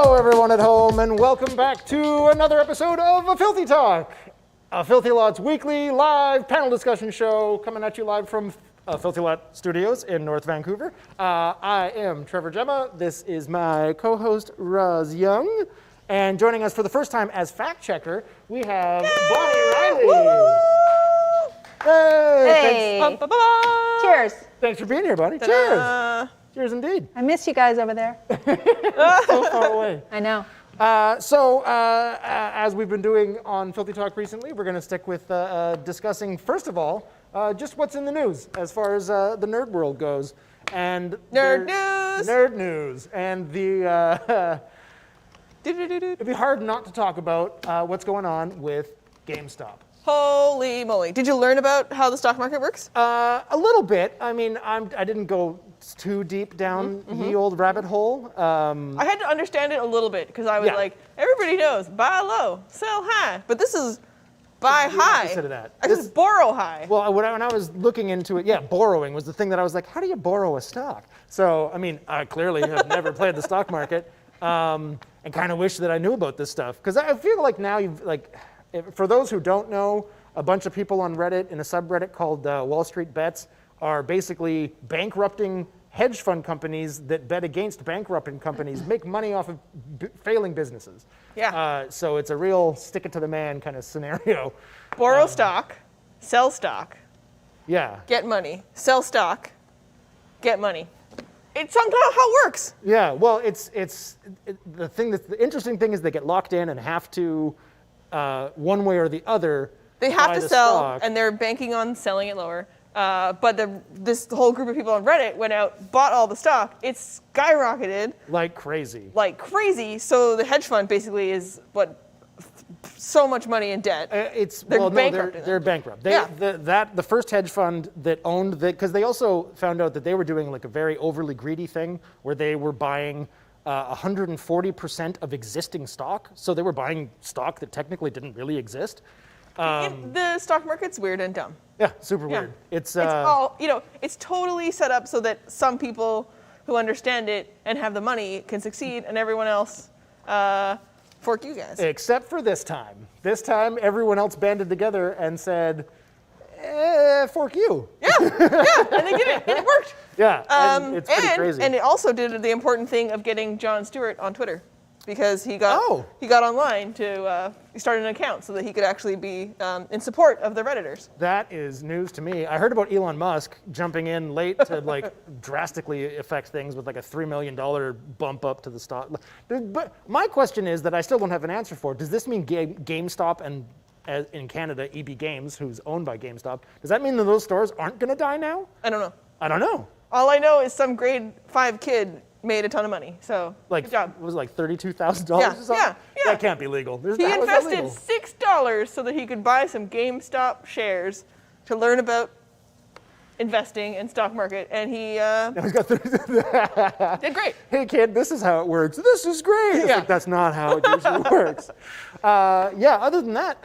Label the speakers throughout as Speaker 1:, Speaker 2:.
Speaker 1: Hello, everyone at home, and welcome back to another episode of A Filthy Talk, a Filthy Lot's weekly live panel discussion show coming at you live from Filthy Lot Studios in North Vancouver. I am Trevor Gemma. This is my co-host, Roz Young. And joining us for the first time as fact checker, we have Bonnie Riley.
Speaker 2: Woo-hoo!
Speaker 1: Hey!
Speaker 2: Thanks. Cheers.
Speaker 1: Thanks for being here, Bonnie.
Speaker 2: Ta-da.
Speaker 1: Cheers. Cheers indeed.
Speaker 2: I miss you guys over there.
Speaker 1: So far away.
Speaker 2: I know.
Speaker 1: As we've been doing on Filthy Talk recently, we're going to stick with discussing, first of all, just what's in the news as far as the nerd world goes. And
Speaker 2: Nerd news!
Speaker 1: Nerd news. And the it'd be hard not to talk about what's going on with GameStop.
Speaker 3: Holy moly. Did you learn about how the stock market works?
Speaker 1: A little bit. I mean, I didn't go too deep down ye old rabbit hole.
Speaker 3: I had to understand it a little bit because I was like, everybody knows, buy low, sell high. But this is buy high.
Speaker 1: Instead of that.
Speaker 3: This is borrow high.
Speaker 1: Well, when I was looking into it, borrowing was the thing that I was like, how do you borrow a stock? So, I mean, I clearly have never played the stock market and kind of wish that I knew about this stuff. Because I feel like now for those who don't know, a bunch of people on Reddit in a subreddit called Wall Street Bets are basically bankrupting hedge fund companies that bet against bankrupting companies, make money off of failing businesses.
Speaker 3: Yeah.
Speaker 1: So it's a real stick it to the man kind of scenario.
Speaker 3: Borrow stock, sell stock,
Speaker 1: Yeah.
Speaker 3: get money. Sell stock, get money. It's somehow how it works.
Speaker 1: Yeah. Well, the interesting thing is they get locked in and have to, one way or the other,
Speaker 3: They have
Speaker 1: buy
Speaker 3: to
Speaker 1: the
Speaker 3: sell,
Speaker 1: stock.
Speaker 3: and they're banking on selling it lower. But this whole group of people on Reddit went out, bought all the stock. It's skyrocketed
Speaker 1: like crazy.
Speaker 3: So the hedge fund basically is so much money in debt.
Speaker 1: They're
Speaker 3: bankrupt.
Speaker 1: They're bankrupt.
Speaker 3: Yeah.
Speaker 1: The first hedge fund that owned because they also found out that they were doing like a very overly greedy thing where they were buying 140% of existing stock. So they were buying stock that technically didn't really exist.
Speaker 3: The stock market's weird and dumb.
Speaker 1: Yeah, super weird.
Speaker 3: It's all, it's totally set up so that some people who understand it and have the money can succeed, and everyone else fork you guys.
Speaker 1: Except for this time. This time, everyone else banded together and said, fork you.
Speaker 3: Yeah, and they did it, and it worked.
Speaker 1: Yeah, and it's pretty crazy.
Speaker 3: And it also did the important thing of getting Jon Stewart on Twitter, because he got online to start an account so that he could actually be in support of the Redditors.
Speaker 1: That is news to me. I heard about Elon Musk jumping in late to drastically affect things with like a $3 million bump up to the stock. But my question is that I still don't have an answer for. Does this mean GameStop and in Canada, EB Games, who's owned by GameStop, does that mean that those stores aren't going to die now?
Speaker 3: I don't know.
Speaker 1: I don't know.
Speaker 3: All I know is some grade 5 kid made a ton of money. So good job.
Speaker 1: Was it like $32,000 or something?
Speaker 3: Yeah.
Speaker 1: That can't be legal.
Speaker 3: He invested $6 so that he could buy some GameStop shares to learn about investing in stock market, and he did great.
Speaker 1: Hey kid, this is how it works. This is great. It's like, that's not how it usually works. Other than that,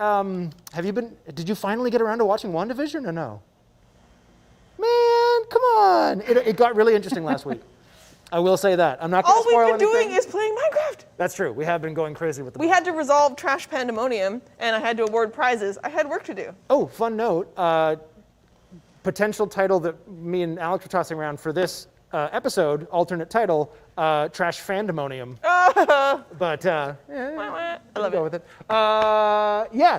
Speaker 1: did you finally get around to watching WandaVision or no? Man, come on. It got really interesting last week. I will say that. I'm not going to spoil anything.
Speaker 3: All we've been doing is playing Minecraft.
Speaker 1: That's true. We have been going crazy with the
Speaker 3: We had to resolve Trash Pandemonium, and I had to award prizes. I had work to do.
Speaker 1: Oh, fun note. Potential title that me and Alex were tossing around for this episode, alternate title, Trash Fandemonium. But I
Speaker 3: love
Speaker 1: go with it.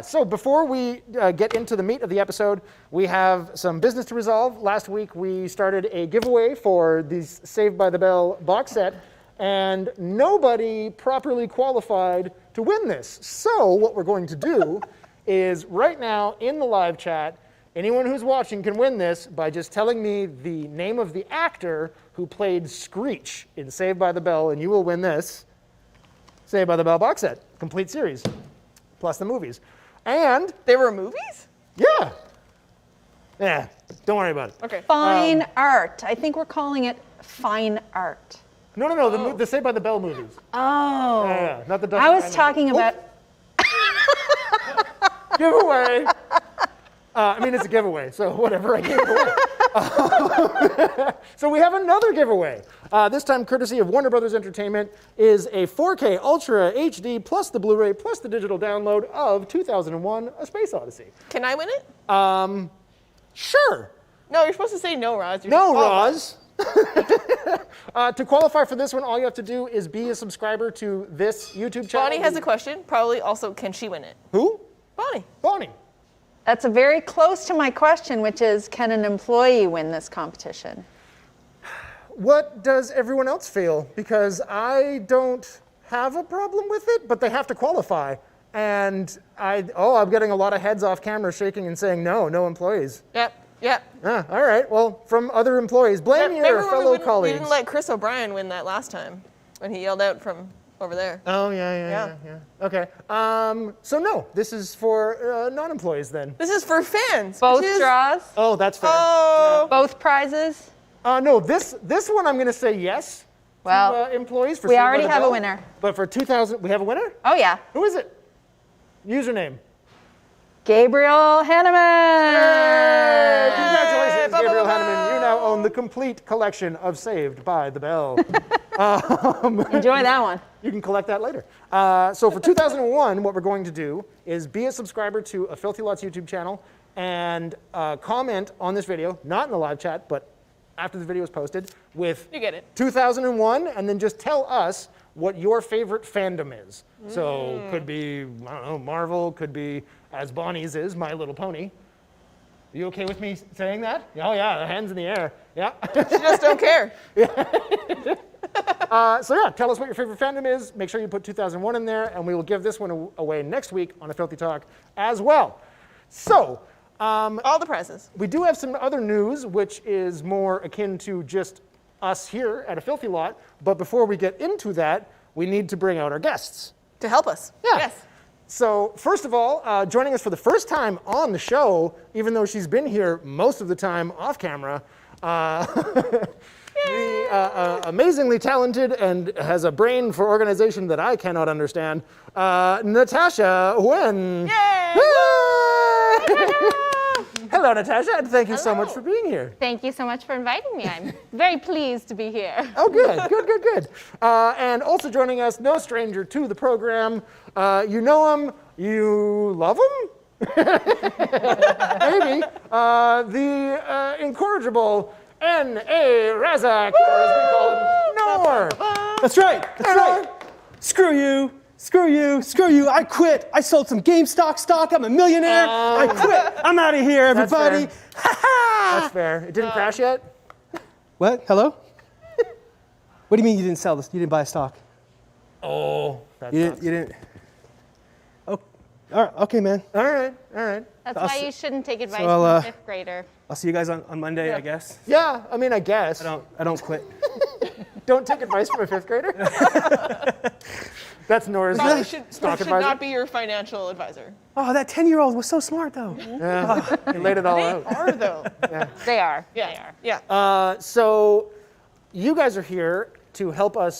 Speaker 1: So before we get into the meat of the episode, we have some business to resolve. Last week we started a giveaway for the Saved by the Bell box set, and nobody properly qualified to win this. So what we're going to do is right now in the live chat, anyone who's watching can win this by just telling me the name of the actor who played Screech in Saved by the Bell, and you will win this Saved by the Bell box set, complete series, plus the movies. And
Speaker 3: there were movies?
Speaker 1: Yeah, don't worry about it.
Speaker 3: Okay.
Speaker 2: Fine art. I think we're calling it fine art.
Speaker 1: No, the Saved by the Bell movies.
Speaker 2: Oh.
Speaker 1: Yeah, not the.
Speaker 2: I was talking about.
Speaker 1: Giveaway. I mean, it's a giveaway, so whatever, I gave it away. So we have another giveaway. This time, courtesy of Warner Brothers Entertainment, is a 4K Ultra HD plus the Blu-ray plus the digital download of 2001: A Space Odyssey.
Speaker 3: Can I win it?
Speaker 1: Sure.
Speaker 3: No, you're supposed to say no, Roz.
Speaker 1: No, Roz. To qualify for this one, all you have to do is be a subscriber to this YouTube channel.
Speaker 3: Bonnie has a question. Probably also, can she win it?
Speaker 1: Who?
Speaker 3: Bonnie.
Speaker 1: Bonnie.
Speaker 2: That's a very close to my question, which is, can an employee win this competition?
Speaker 1: What does everyone else feel? Because I don't have a problem with it, but they have to qualify. And I'm getting a lot of heads off camera shaking and saying no employees.
Speaker 3: Yep.
Speaker 1: All right, well, from other employees, blame your fellow colleagues.
Speaker 3: We didn't let Chris O'Brien win that last time when he yelled out from over there.
Speaker 1: Oh, yeah. Okay, so no, this is for non-employees then.
Speaker 3: This is for fans.
Speaker 2: Both draws?
Speaker 1: Oh, that's fair.
Speaker 3: Oh.
Speaker 2: Both prizes?
Speaker 1: No, this one I'm going to say yes
Speaker 2: Well,
Speaker 1: to employees. For
Speaker 2: we
Speaker 1: Saved by
Speaker 2: already
Speaker 1: the
Speaker 2: have a
Speaker 1: Bell.
Speaker 2: winner.
Speaker 1: But for 2000, we have a winner?
Speaker 2: Oh, yeah.
Speaker 1: Who is it? Username.
Speaker 2: Gabriel Hanneman!
Speaker 1: Hey, congratulations, Gabriel Hanneman. You now own the complete collection of Saved by the Bell.
Speaker 2: Enjoy that one.
Speaker 1: You can collect that later. So for 2001, what we're going to do is be a subscriber to a Filthy Lots YouTube channel and comment on this video, not in the live chat, but after the video is posted, with
Speaker 3: You get it.
Speaker 1: 2001, and then just tell us what your favorite fandom is. So could be, I don't know, Marvel, could be, as Bonnie's is, My Little Pony. You okay with me saying that? Oh yeah, the hands in the air. Yeah.
Speaker 3: She just don't care.
Speaker 1: So yeah, tell us what your favorite fandom is. Make sure you put 2001 in there, and we will give this one away next week on A Filthy Talk as well. So,
Speaker 3: All the prizes.
Speaker 1: we do have some other news, which is more akin to just us here at A Filthy Lot. But before we get into that, we need to bring out our guests.
Speaker 3: To help us.
Speaker 1: Yeah.
Speaker 3: Yes.
Speaker 1: So first of all, joining us for the first time on the show, even though she's been here most of the time off camera, the amazingly talented and has a brain for organization that I cannot understand, Natasha Wehn.
Speaker 3: Yay!
Speaker 1: Hello, Natasha, and thank you so much
Speaker 4: Hello.
Speaker 1: for being here.
Speaker 4: Thank you so much for inviting me. I'm very pleased to be here.
Speaker 1: Oh, good. And also joining us, no stranger to the program. You know him, you love him? Maybe. The incorrigible N.A. Razzak, or as we call him, Nor.
Speaker 5: That's right. Screw you. I quit. I sold some GameStop stock. I'm a millionaire. I quit. I'm out of here, everybody.
Speaker 1: That's fair. It didn't crash yet?
Speaker 5: What? Hello? What do you mean you didn't sell this? You didn't buy stock?
Speaker 1: Oh, that's
Speaker 5: You didn't. Oh, all right. Okay, man.
Speaker 1: All right.
Speaker 4: That's why you shouldn't take advice
Speaker 5: I'll,
Speaker 4: from a fifth grader.
Speaker 5: I'll see you guys on Monday, I guess.
Speaker 1: Yeah, I mean, I guess.
Speaker 5: I don't quit.
Speaker 1: Don't take advice from a fifth grader? That's Nora's
Speaker 3: Probably
Speaker 1: stock
Speaker 3: should
Speaker 1: advisor.
Speaker 3: not be your financial advisor.
Speaker 5: Oh, that 10-year-old was so smart, though.
Speaker 1: Yeah, he laid it all
Speaker 3: They
Speaker 1: out.
Speaker 3: are though.
Speaker 4: They are.
Speaker 3: Yeah.
Speaker 4: They are.
Speaker 3: Yeah.
Speaker 1: So you guys are here to help us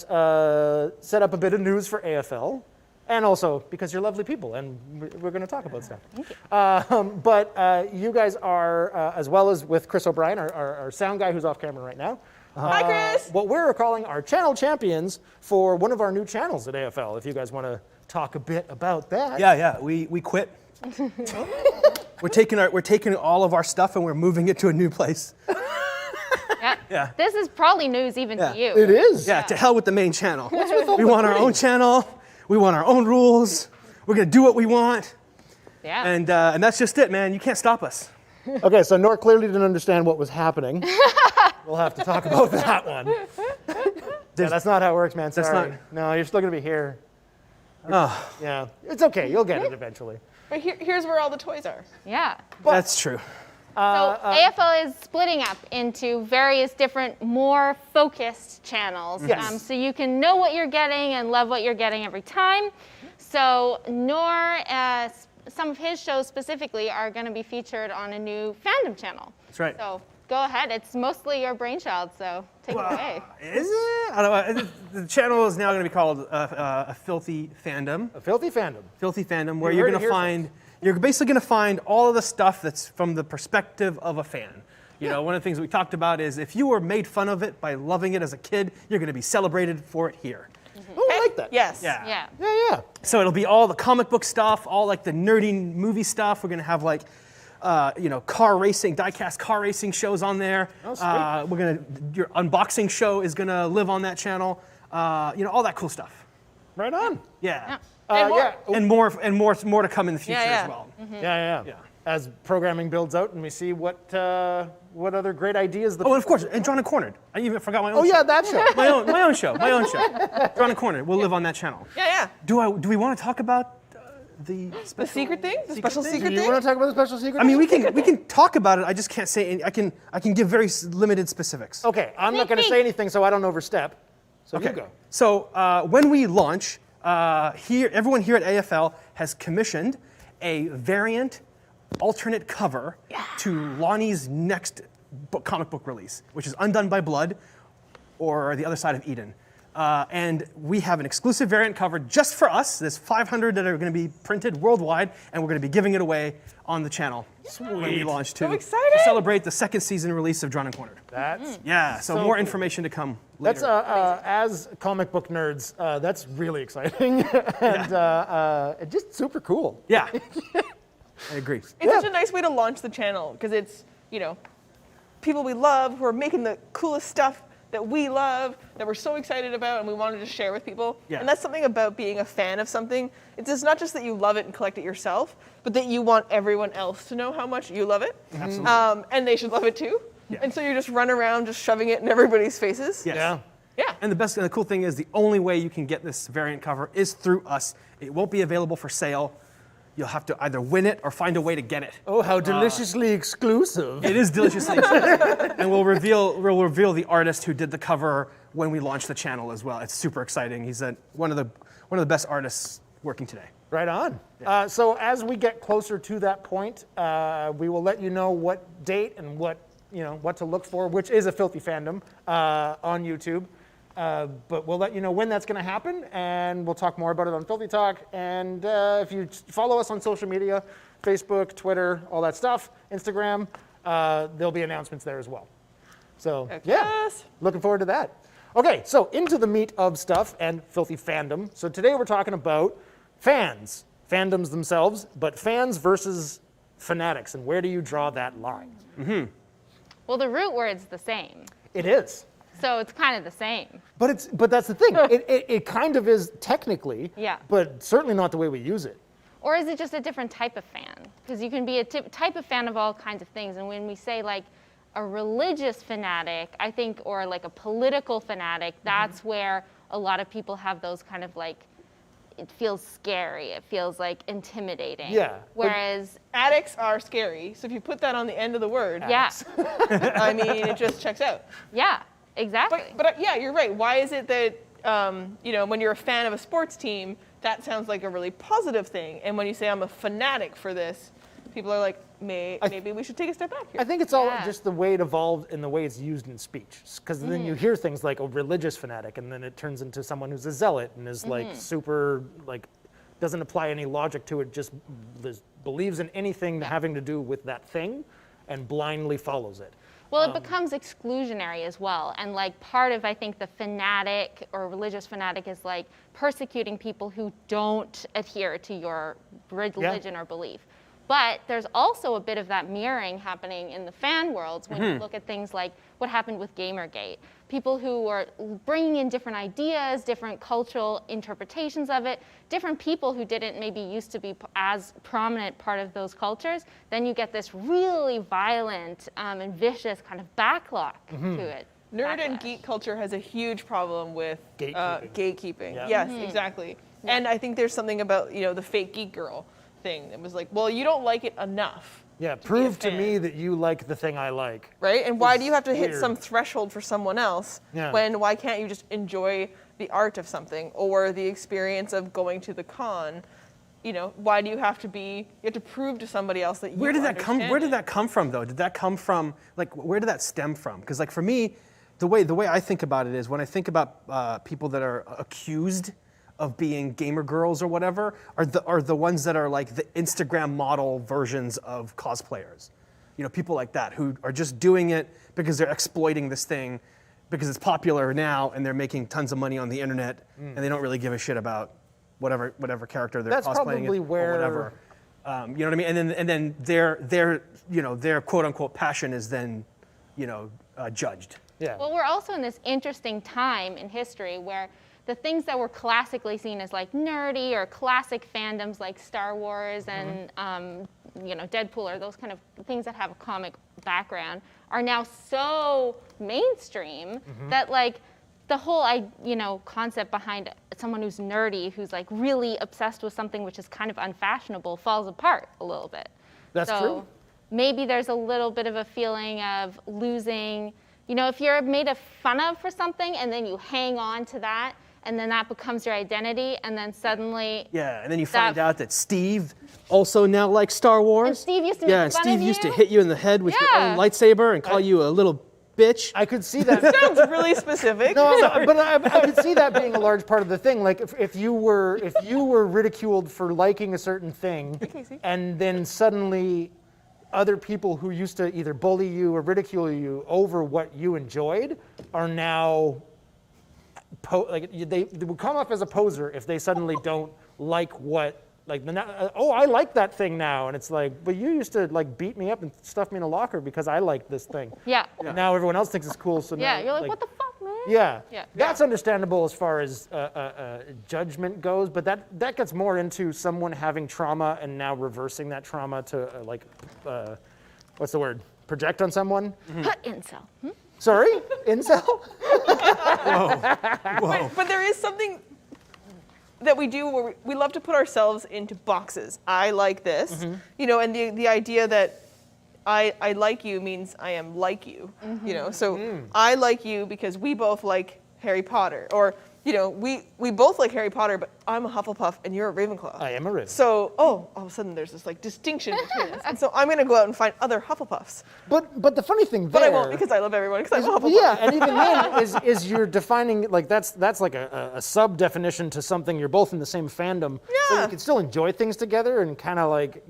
Speaker 1: set up a bit of news for AFL, and also because you're lovely people, and we're going to talk about stuff.
Speaker 4: Thank you.
Speaker 1: But you guys are, as well as with Chris O'Brien, our sound guy who's off camera right now,
Speaker 3: Hi, Chris.
Speaker 1: what we're calling our channel champions for one of our new channels at AFL, if you guys want to talk a bit about that.
Speaker 5: Yeah. We quit. We're taking all of our stuff and we're moving it to a new place. Yeah.
Speaker 4: This is probably news even
Speaker 5: Yeah.
Speaker 4: to you.
Speaker 1: It is.
Speaker 5: Yeah, to hell with the main channel. We want our own channel. We want our own rules. We're gonna do what we want,
Speaker 4: Yeah.
Speaker 5: and that's just it, man. You can't stop us.
Speaker 1: Okay, so Nor clearly didn't understand what was happening. We'll have to talk about that one. Yeah, that's not how it works, man. Sorry. No, you're still going to be here.
Speaker 5: Oh,
Speaker 1: Yeah, it's okay. You'll get it eventually.
Speaker 3: But here's where all the toys are.
Speaker 4: Yeah.
Speaker 5: that's true.
Speaker 4: So AFL is splitting up into various different, more focused channels.
Speaker 1: Yes.
Speaker 4: So you can know what you're getting and love what you're getting every time. So some of his shows specifically are going to be featured on a new Fandom channel.
Speaker 5: That's right.
Speaker 4: So go ahead. It's mostly your brainchild, so take it away.
Speaker 5: Is it? I don't know. The channel is now going to be called a Filthy Fandom.
Speaker 1: A filthy fandom.
Speaker 5: Filthy Fandom, where
Speaker 1: You
Speaker 5: you're
Speaker 1: heard
Speaker 5: going
Speaker 1: it
Speaker 5: to
Speaker 1: here
Speaker 5: find You're basically going to find all of the stuff that's from the perspective of a fan. You know, one of the things we talked about is if you were made fun of it by loving it as a kid, you're going to be celebrated for it here.
Speaker 1: Oh, I like that.
Speaker 3: Yes.
Speaker 4: Yeah.
Speaker 1: Yeah.
Speaker 5: So it'll be all the comic book stuff, all like the nerdy movie stuff. We're going to have like, car racing, diecast car racing shows on there.
Speaker 1: Oh, sweet.
Speaker 5: Your unboxing show is going to live on that channel. All that cool stuff.
Speaker 1: Right on.
Speaker 5: Yeah.
Speaker 3: And more.
Speaker 1: Yeah.
Speaker 5: And more to come in the future
Speaker 3: Yeah.
Speaker 5: as well.
Speaker 1: Yeah. As programming builds out and we see what other great ideas the
Speaker 5: Oh, and of course, and Drawn and Cornered. I even forgot my own.
Speaker 1: Oh
Speaker 5: show.
Speaker 1: yeah, that show.
Speaker 5: my own show. Drawn and Cornered will live on that channel.
Speaker 3: Yeah.
Speaker 5: Do we want to talk about the
Speaker 3: The secret thing? The special
Speaker 1: Do
Speaker 3: secret
Speaker 1: you
Speaker 3: thing?
Speaker 1: want to talk about the special secret?
Speaker 5: I mean, we can talk about it. I just can't say. I can give very limited specifics.
Speaker 1: Okay, I'm not
Speaker 4: Sneak
Speaker 1: going to
Speaker 4: peek.
Speaker 1: say anything so I don't overstep. So you go.
Speaker 5: So when we launch, everyone here at AFL has commissioned a variant alternate cover to Lonnie's next comic book release, which is Undone by Blood, or The Other Side of Eden. And we have an exclusive variant cover just for us. There's 500 that are going to be printed worldwide, and we're going to be giving it away on the channel when we launch too.
Speaker 3: So excited!
Speaker 5: To celebrate the second season release of Drawn and Cornered.
Speaker 1: That's
Speaker 5: So
Speaker 1: So
Speaker 5: more
Speaker 1: cool.
Speaker 5: information to come later.
Speaker 1: That's as comic book nerds, that's really exciting and just super cool.
Speaker 5: Yeah. I agree.
Speaker 3: It's such a nice way to launch the channel because it's, people we love who are making the coolest stuff that we love, that we're so excited about and we wanted to share with people.
Speaker 5: Yeah.
Speaker 3: And that's something about being a fan of something. It's not just that you love it and collect it yourself, but that you want everyone else to know how much you love it.
Speaker 5: Absolutely.
Speaker 3: And they should love it too.
Speaker 5: Yeah.
Speaker 3: And so you just run around just shoving it in everybody's faces.
Speaker 5: Yes.
Speaker 1: Yeah.
Speaker 3: Yeah.
Speaker 5: And the cool thing is the only way you can get this variant cover is through us. It won't be available for sale. You'll have to either win it or find a way to get it.
Speaker 1: Oh, how deliciously exclusive.
Speaker 5: It is deliciously exciting. And we'll reveal the artist who did the cover when we launch the channel as well. It's super exciting. He's one of the best artists working today.
Speaker 1: Right on. So as we get closer to that point, we will let you know what date and what to look for, which is a Filthy Fandom on YouTube. But we'll let you know when that's going to happen, and we'll talk more about it on Filthy Talk. And if you follow us on social media, Facebook, Twitter, all that stuff, Instagram, there'll be announcements there as well. So
Speaker 3: Yes.
Speaker 1: looking forward to that. Okay, so into the meat of stuff and Filthy Fandom. So today we're talking about fans, fandoms themselves, but fans versus fanatics, and where do you draw that line?
Speaker 4: Well, the root word's the same,
Speaker 1: It is.
Speaker 4: so it's kind of the same.
Speaker 1: But that's the thing. It kind of is technically,
Speaker 4: Yeah.
Speaker 1: but certainly not the way we use it.
Speaker 4: Or is it just a different type of fan? Because you can be a type of fan of all kinds of things. And when we say like a religious fanatic, I think, or like a political fanatic, that's where a lot of people have those kind of like, it feels scary. It feels like intimidating.
Speaker 1: Yeah.
Speaker 4: Whereas,
Speaker 3: Addicts are scary. So if you put that on the end of the word,
Speaker 4: yeah,
Speaker 3: I mean, it just checks out.
Speaker 4: yeah, exactly.
Speaker 3: But yeah, you're right. Why is it that when you're a fan of a sports team, that sounds like a really positive thing, and when you say I'm a fanatic for this, people are like, maybe we should take a step back here.
Speaker 1: I think it's all
Speaker 4: Yeah.
Speaker 1: just the way it evolved and the way it's used in speech. Because then you hear things like a religious fanatic, and then it turns into someone who's a zealot and is like super, like, doesn't apply any logic to it, just believes in anything having to do with that thing and blindly follows it.
Speaker 4: Well, it becomes exclusionary as well. And like part of, I think, the fanatic or religious fanatic is like persecuting people who don't adhere to your religion or belief. But there's also a bit of that mirroring happening in the fan worlds when you look at things like what happened with Gamergate. People who were bringing in different ideas, different cultural interpretations of it, different people who didn't maybe used to be as prominent part of those cultures, then you get this really violent and vicious kind of backlash to it.
Speaker 3: Nerd and
Speaker 4: Backlash.
Speaker 3: geek culture has a huge problem with gatekeeping.
Speaker 1: Yeah.
Speaker 3: Yes, exactly. And I think there's something about the fake geek girl thing that was like, well, you don't like it enough.
Speaker 1: Yeah,
Speaker 3: be a
Speaker 1: prove to
Speaker 3: fan.
Speaker 1: me that you like the thing I like.
Speaker 3: Right? And why do you have to hit
Speaker 1: weird.
Speaker 3: some thrill for someone else
Speaker 1: Yeah.
Speaker 3: when why can't you just enjoy the art of something or the experience of going to the con? Why do you have to prove to somebody else that you
Speaker 5: Where did that come?
Speaker 3: understand
Speaker 5: Where did
Speaker 3: it?
Speaker 5: that come from, though? Did that come from where did that stem from? Because for me, the way I think about it is when I think about people that are accused of being gamer girls or whatever are the ones that are like the Instagram model versions of cosplayers. You know, people like that who are just doing it because they're exploiting this thing because it's popular now and they're making tons of money on the internet and they don't really give a shit about whatever character they're
Speaker 1: That's
Speaker 5: cosplaying
Speaker 1: probably
Speaker 5: it
Speaker 1: where-
Speaker 5: or whatever. You know what I mean? And then their quote unquote passion is then, judged.
Speaker 1: Yeah.
Speaker 4: Well, we're also in this interesting time in history where the things that were classically seen as like nerdy or classic fandoms like Star Wars and Deadpool or those kind of things that have a comic background are now so mainstream that like the whole concept behind someone who's nerdy, who's like really obsessed with something which is kind of unfashionable, falls apart a little bit.
Speaker 1: That's
Speaker 4: so
Speaker 1: true.
Speaker 4: Maybe there's a little bit of a feeling of losing, if you're made fun of for something and then you hang on to that and then that becomes your identity and then suddenly
Speaker 5: Yeah, and then you find out that Steve also now likes Star Wars.
Speaker 4: And Steve used to make fun
Speaker 5: Steve
Speaker 4: of
Speaker 5: used to
Speaker 4: you?
Speaker 5: hit you in the head with your
Speaker 4: Yeah.
Speaker 5: own lightsaber and call you a little bitch.
Speaker 1: I could see that.
Speaker 3: Sounds really specific.
Speaker 1: No, but I could see that being a large part of the thing. Like if you were ridiculed for liking a certain thing, and then suddenly other people who used to either bully you or ridicule you over what you enjoyed are now they would come off as a poser if they suddenly don't like what. Like, I like that thing now, and it's like, but you used to like beat me up and stuff me in a locker because I liked this thing.
Speaker 4: Yeah.
Speaker 1: And now everyone else thinks it's cool, so
Speaker 4: Yeah,
Speaker 1: now,
Speaker 4: you're like, what the fuck, man?
Speaker 1: Yeah.
Speaker 4: Yeah.
Speaker 1: That's understandable as far as judgment goes, but that gets more into someone having trauma and now reversing that trauma to what's the word? Project on someone?
Speaker 4: Incel.
Speaker 1: Sorry? Incel?
Speaker 5: Whoa.
Speaker 3: But there is something that we do where we love to put ourselves into boxes. I like this, and the idea that I like you means I am like you, So I like you because we both like Harry Potter, or we both like Harry Potter, but I'm a Hufflepuff and you're a Ravenclaw.
Speaker 1: I am a Ravenclaw.
Speaker 3: So all of a sudden there's this like distinction between us, and so I'm gonna go out and find other Hufflepuffs,
Speaker 1: But the funny thing
Speaker 3: but
Speaker 1: there,
Speaker 3: I won't because I love everyone because I'm a Hufflepuff.
Speaker 1: yeah, and even then is you're defining like that's like a sub definition to something. You're both in the same fandom, so
Speaker 3: Yeah.
Speaker 1: you can still enjoy things together and kind of like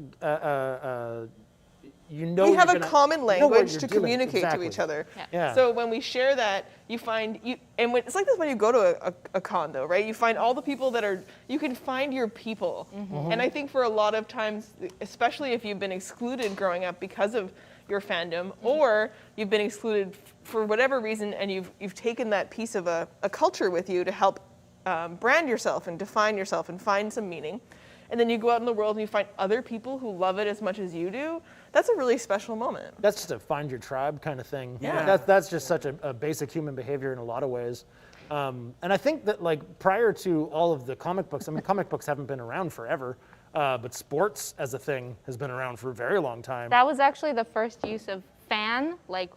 Speaker 3: We
Speaker 1: you're
Speaker 3: have a
Speaker 1: gonna-
Speaker 3: common
Speaker 1: you know what
Speaker 3: language
Speaker 1: you're
Speaker 3: to
Speaker 1: doing.
Speaker 3: communicate to
Speaker 1: Exactly.
Speaker 3: each other.
Speaker 1: Yeah.
Speaker 3: So when we share that, you find it's like this when you go to a condo, right? You find all the people you can find your people. And I think for a lot of times, especially if you've been excluded growing up because of your fandom, or you've been excluded for whatever reason, and you've taken that piece of a culture with you to help brand yourself and define yourself and find some meaning. And then you go out in the world and you find other people who love it as much as you do. That's a really special moment.
Speaker 1: That's just a find your tribe kind of thing.
Speaker 3: Yeah.
Speaker 1: That's just such a basic human behavior in a lot of ways. And I think that like prior to all of the comic books, comic books haven't been around forever, but sports as a thing has been around for a very long time.
Speaker 4: That was actually the first use of fan, like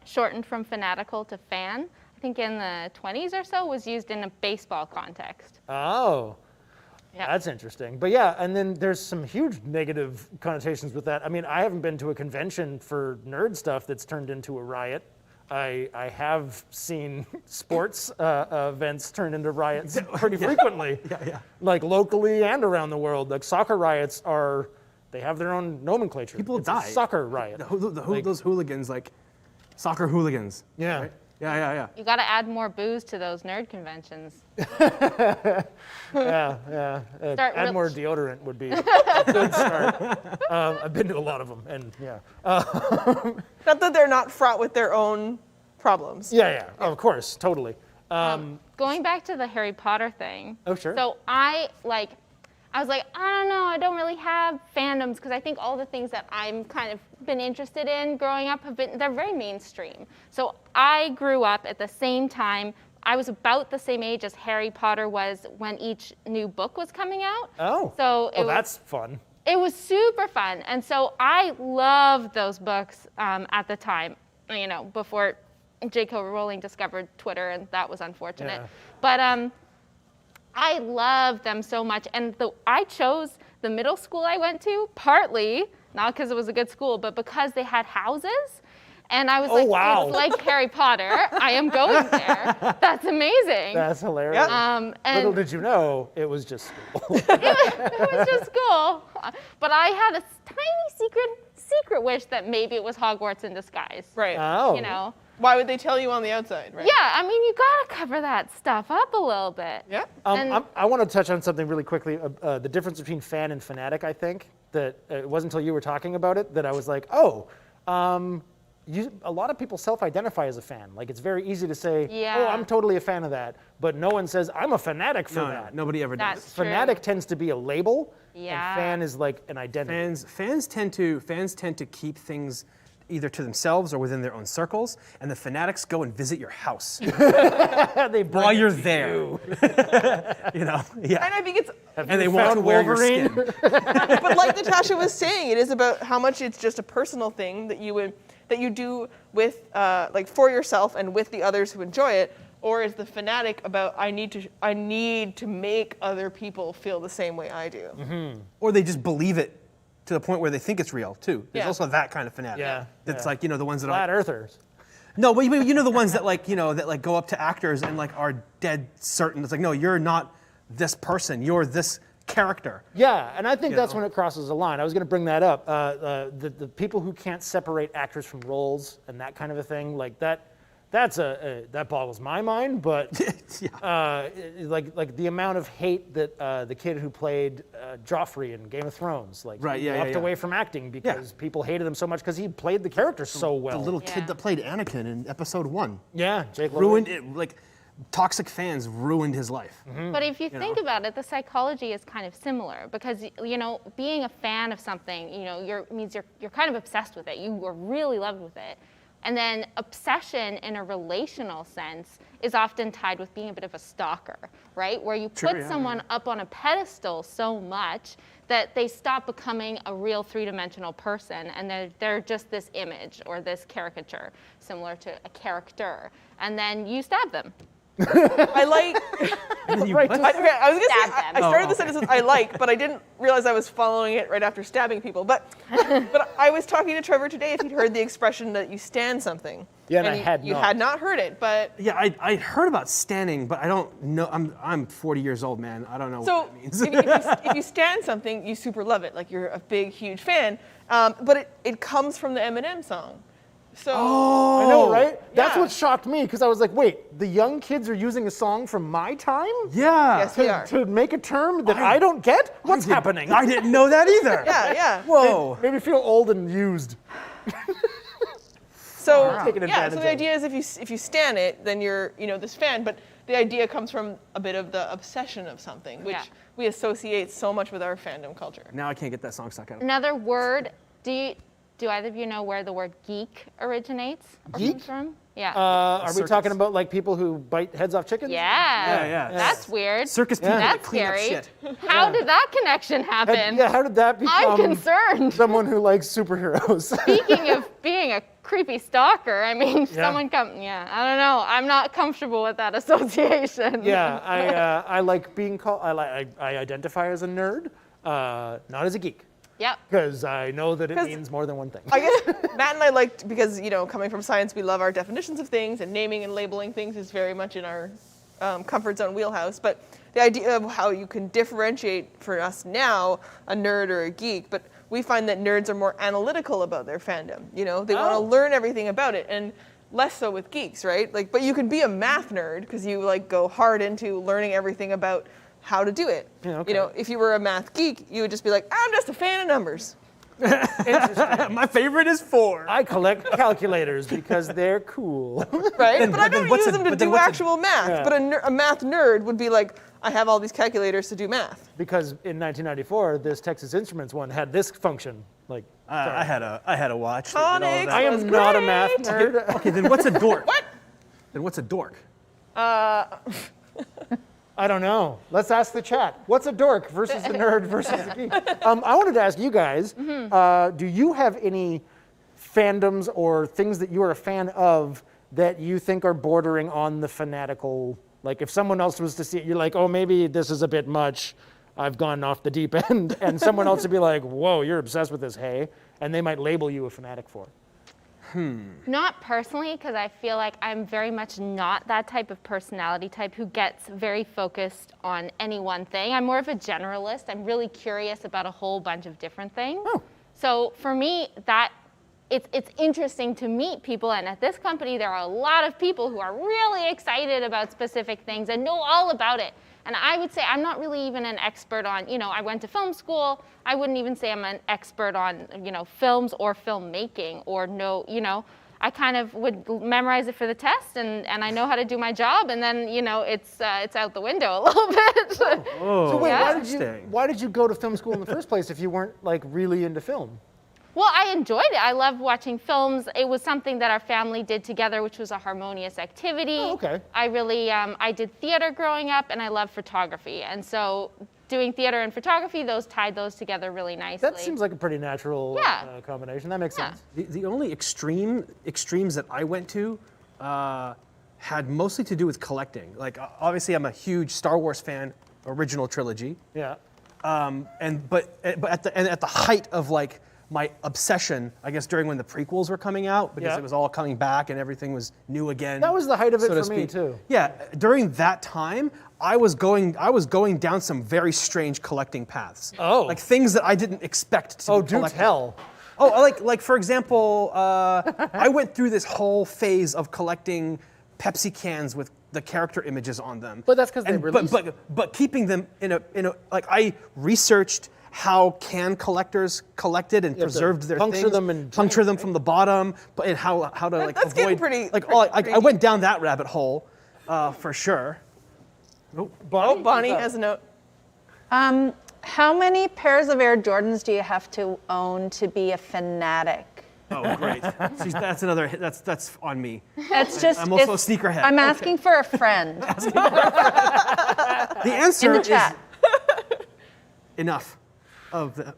Speaker 4: shortened from fanatical to fan. I think in the 20s or so was used in a baseball context.
Speaker 1: Oh.
Speaker 4: Yeah.
Speaker 1: That's interesting. But yeah, and then there's some huge negative connotations with that. I mean, I haven't been to a convention for nerd stuff that's turned into a riot. I have seen sports events turned into riots pretty frequently.
Speaker 5: Yeah.
Speaker 1: Like locally and around the world. Like soccer riots they have their own nomenclature.
Speaker 5: People
Speaker 1: It's
Speaker 5: die.
Speaker 1: A soccer riot.
Speaker 5: Those hooligans, like soccer hooligans.
Speaker 1: Yeah.
Speaker 5: Right? Yeah.
Speaker 4: You got to add more booze to those nerd conventions.
Speaker 1: Yeah.
Speaker 4: Start
Speaker 1: Add
Speaker 4: real-
Speaker 1: more deodorant would be a good start. I've been to a lot of them, and yeah.
Speaker 3: Not that they're not fraught with their own problems.
Speaker 1: Yeah. Of course, totally.
Speaker 4: Going back to the Harry Potter thing.
Speaker 1: Oh, sure.
Speaker 4: So I was like, I don't know, I don't really have fandoms because I think all the things that I'm kind of been interested in growing up they're very mainstream. So I grew up at the same time. I was about the same age as Harry Potter was when each new book was coming out.
Speaker 1: Oh.
Speaker 4: So
Speaker 1: That's fun.
Speaker 4: It was super fun. And so I loved those books at the time, before J.K. Rowling discovered Twitter, and that was unfortunate.
Speaker 1: Yeah.
Speaker 4: But I loved them so much. And I chose the middle school I went to, partly, not because it was a good school, but because they had houses. And I was
Speaker 1: Oh,
Speaker 4: like,
Speaker 1: wow.
Speaker 4: it's like Harry Potter. I am going there. That's amazing.
Speaker 1: That's hilarious.
Speaker 4: And
Speaker 1: Little did you know, it was just school.
Speaker 4: it was just cool. But I had a tiny secret wish that maybe it was Hogwarts in disguise.
Speaker 3: Right.
Speaker 1: Oh.
Speaker 4: You know?
Speaker 3: Why would they tell you on the outside, right?
Speaker 4: Yeah, I mean, you gotta cover that stuff up a little bit.
Speaker 3: Yeah.
Speaker 4: And-
Speaker 1: I want to touch on something really quickly. The difference between fan and fanatic, I think, that it wasn't until you were talking about it that I was like, oh, a lot of people self-identify as a fan. Like, it's very easy to say, oh,
Speaker 4: Yeah.
Speaker 1: I'm totally a fan of that, but no one says, I'm a fanatic for
Speaker 5: No,
Speaker 1: that.
Speaker 5: nobody ever does.
Speaker 4: That's true.
Speaker 1: Fanatic tends to be a label,
Speaker 4: Yeah.
Speaker 1: and fan is like an identity.
Speaker 5: Fans tend to keep things either to themselves or within their own circles, and the fanatics go and visit your house
Speaker 1: They bring
Speaker 5: while
Speaker 1: it
Speaker 5: you're
Speaker 1: to
Speaker 5: there.
Speaker 1: you.
Speaker 5: You know, yeah.
Speaker 3: And I think it's,
Speaker 5: And they want to
Speaker 1: found
Speaker 5: wear your
Speaker 1: Wolverine?
Speaker 5: skin.
Speaker 3: but like Natasha was saying, it is about how much it's just a personal thing that you do with like for yourself and with the others who enjoy it, or is the fanatic about I need to make other people feel the same way I do.
Speaker 1: Mm-hmm.
Speaker 5: Or they just believe it to the point where they think it's real too. There's
Speaker 3: Yeah.
Speaker 5: also that kind of fanatic.
Speaker 1: Yeah,
Speaker 5: That's
Speaker 1: yeah.
Speaker 5: like, the ones that
Speaker 1: Flat
Speaker 5: are
Speaker 1: earthers.
Speaker 5: no, but you know the ones that that go up to actors and like are dead certain. It's like, no, you're not this person. You're this character.
Speaker 1: Yeah, and I think
Speaker 5: You
Speaker 1: that's
Speaker 5: know?
Speaker 1: when it crosses the line. I was going to bring that up. The people who can't separate actors from roles and that kind of a thing, like that boggles my mind. But like the amount of hate that the kid who played Joffrey in Game of Thrones, like
Speaker 5: Right,
Speaker 1: he
Speaker 5: yeah, yeah,
Speaker 1: walked
Speaker 5: yeah.
Speaker 1: away from acting because people hated him so much because he played the character so well.
Speaker 5: The little
Speaker 4: Yeah.
Speaker 5: kid that played Anakin in Episode 1
Speaker 1: yeah, Jake
Speaker 5: ruined
Speaker 1: Lloyd.
Speaker 5: it. Like toxic fans ruined his life.
Speaker 4: But if you think about it, the psychology is kind of similar because being a fan of something, means you're kind of obsessed with it. You are really loved with it. And then obsession in a relational sense is often tied with being a bit of a stalker, right? Where you
Speaker 5: Sure,
Speaker 4: put
Speaker 5: yeah,
Speaker 4: someone
Speaker 5: yeah.
Speaker 4: up on a pedestal so much that they stop becoming a real three-dimensional person and they're just this image or this caricature, similar to a character. And then you stab them.
Speaker 3: I like.
Speaker 1: Right.
Speaker 3: I was gonna say
Speaker 4: Stab
Speaker 3: I
Speaker 4: them.
Speaker 3: started the sentence with I like, but I didn't realize I was following it right after stabbing people. But I was talking to Trevor today if he'd heard the expression that you stand something.
Speaker 1: Yeah, and
Speaker 3: and
Speaker 1: I had
Speaker 3: you
Speaker 1: not.
Speaker 3: had not heard it, but
Speaker 5: Yeah, I heard about standing, but I don't know. I'm 40 years old, man. I don't know
Speaker 3: so
Speaker 5: what that means.
Speaker 3: if you stand something, you super love it, like you're a big, huge fan. But it comes from the Eminem song. So
Speaker 1: I know, right? That's
Speaker 3: Yeah.
Speaker 1: what shocked me because I was like, wait, the young kids are using a song from my time
Speaker 5: Yeah.
Speaker 3: Yes, we are.
Speaker 1: to make a term that I don't get? What's happening?
Speaker 5: I didn't know that either.
Speaker 3: Yeah.
Speaker 5: Whoa.
Speaker 1: Made me feel old and used.
Speaker 3: So
Speaker 1: Taking
Speaker 3: yeah,
Speaker 1: advantage
Speaker 3: so
Speaker 1: of
Speaker 3: the
Speaker 1: it.
Speaker 3: idea is if you stan it, then you're this fan. But the idea comes from a bit of the obsession of something, which
Speaker 4: Yeah.
Speaker 3: we associate so much with our fandom culture.
Speaker 5: Now I can't get that song stuck out.
Speaker 4: Another word, do either of you know where the word geek originates? Or
Speaker 1: Geek?
Speaker 4: comes from? Yeah.
Speaker 1: Are we
Speaker 5: Circus.
Speaker 1: talking about like people who bite heads off chickens?
Speaker 4: yeah.
Speaker 5: yeah.
Speaker 4: That's weird.
Speaker 5: Circus people that
Speaker 4: That's
Speaker 5: clean up
Speaker 4: scary.
Speaker 5: shit.
Speaker 4: How did that connection happen?
Speaker 1: Yeah, how did that
Speaker 4: I'm
Speaker 1: become
Speaker 4: concerned.
Speaker 1: someone who likes superheroes?
Speaker 4: Speaking of being a creepy stalker, I mean, someone I don't know. I'm not comfortable with that association.
Speaker 1: Yeah, I like being called. I identify as a nerd, not as a geek,
Speaker 4: Yep.
Speaker 1: because I know that it
Speaker 3: 'Cause
Speaker 1: means more than one thing.
Speaker 3: I guess Matt and I liked because coming from science, we love our definitions of things, and naming and labeling things is very much in our comfort zone wheelhouse. But the idea of how you can differentiate for us now a nerd or a geek, but we find that nerds are more analytical about their fandom. They want to learn everything about it, and less so with geeks, right? Like, but you can be a math nerd because you go hard into learning everything about how to do it.
Speaker 1: Yeah, okay.
Speaker 3: If you were a math geek, you would just be like, I'm just a fan of numbers.
Speaker 5: My favorite is 4.
Speaker 1: I collect calculators because they're cool.
Speaker 3: Right? But I
Speaker 5: but then
Speaker 3: don't
Speaker 5: what's
Speaker 3: use
Speaker 5: a-
Speaker 3: them to
Speaker 5: but then
Speaker 3: do
Speaker 5: what's a-
Speaker 3: actual math.
Speaker 1: Yeah.
Speaker 3: But a math nerd would be like, I have all these calculators to do math.
Speaker 1: Because in 1994, this Texas Instruments one had this function. Like,
Speaker 5: I had a watch. that did all
Speaker 3: Phonics.
Speaker 5: that.
Speaker 1: I
Speaker 3: was
Speaker 1: am not a
Speaker 3: great.
Speaker 1: math nerd.
Speaker 5: Okay, then what's a dork?
Speaker 3: What?
Speaker 5: Then what's a dork?
Speaker 1: I don't know. Let's ask the chat. What's a dork versus a nerd versus a geek? I wanted to ask you guys, do you have any fandoms or things that you are a fan of that you think are bordering on the fanatical? Like if someone else was to see it, you're like, oh, maybe this is a bit much. I've gone off the deep end. And someone else would be like, whoa, you're obsessed with this, hey? And they might label you a fanatic for it.
Speaker 4: Not personally, because I feel like I'm very much not that type of personality type who gets very focused on any one thing. I'm more of a generalist. I'm really curious about a whole bunch of different things.
Speaker 1: Oh.
Speaker 4: So for me, it's interesting to meet people, and at this company, there are a lot of people who are really excited about specific things and know all about it. And I would say I'm not really even an expert on, I went to film school. I wouldn't even say I'm an expert on, films or filmmaking or I kind of would memorize it for the test and I know how to do my job. And then, it's out the window a little bit.
Speaker 1: So wait,
Speaker 4: Yeah.
Speaker 1: why did you go to film school in the first place if you weren't like really into film?
Speaker 4: Well, I enjoyed it. I loved watching films. It was something that our family did together, which was a harmonious activity.
Speaker 1: Oh, okay.
Speaker 4: I really, I did theater growing up, and I loved photography. And so doing theater and photography, tied those together really nicely.
Speaker 1: That seems like a pretty natural combination. That makes sense.
Speaker 5: The only extremes that I went to had mostly to do with collecting. Like, obviously, I'm a huge Star Wars fan, original trilogy.
Speaker 1: Yeah.
Speaker 5: But at the height of like my obsession, I guess, during when the prequels were coming out, because it was all coming back and everything was new again.
Speaker 1: That was the height of it
Speaker 5: so to
Speaker 1: for me
Speaker 5: speak.
Speaker 1: too.
Speaker 5: Yeah, during that time, I was going down some very strange collecting paths.
Speaker 1: Oh.
Speaker 5: Like things that I didn't expect to be
Speaker 1: Do
Speaker 5: collected.
Speaker 1: tell.
Speaker 5: Oh, like for example, I went through this whole phase of collecting Pepsi cans with the character images on them.
Speaker 1: But that's 'cause they released.
Speaker 5: But keeping them in a like I researched how can collectors collected and preserved their
Speaker 1: puncture
Speaker 5: things,
Speaker 1: them and
Speaker 5: puncture them from the bottom, and how to like
Speaker 3: That's getting
Speaker 5: avoid
Speaker 3: pretty
Speaker 5: I went down that rabbit hole for sure.
Speaker 3: Bonnie has a note.
Speaker 2: How many pairs of Air Jordans do you have to own to be a fanatic?
Speaker 5: Oh, great. See, that's on me.
Speaker 2: That's just.
Speaker 5: I'm also a sneakerhead.
Speaker 2: I'm asking for a friend.
Speaker 5: The answer
Speaker 2: In the chat.
Speaker 5: is enough.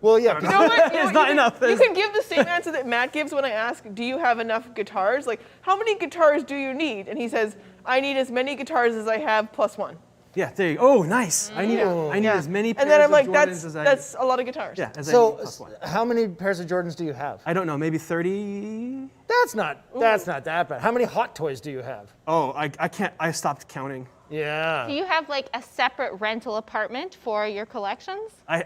Speaker 1: Well, yeah.
Speaker 3: You know what?
Speaker 5: It's not enough.
Speaker 3: You can give the same answer that Matt gives when I ask, do you have enough guitars? Like, how many guitars do you need? And he says, I need as many guitars as I have plus one.
Speaker 5: Yeah, there you go. Oh, nice. I need as many pairs
Speaker 3: And then I'm like,
Speaker 5: of Jordans as I
Speaker 3: that's a lot of guitars.
Speaker 5: Yeah, as I
Speaker 1: So,
Speaker 5: need plus one.
Speaker 1: how many pairs of Jordans do you have?
Speaker 5: I don't know, maybe 30?
Speaker 1: That's not that bad. How many Hot Toys do you have?
Speaker 5: Oh, I can't, I stopped counting.
Speaker 1: Yeah.
Speaker 4: Do you have like a separate rental apartment for your collections?
Speaker 5: I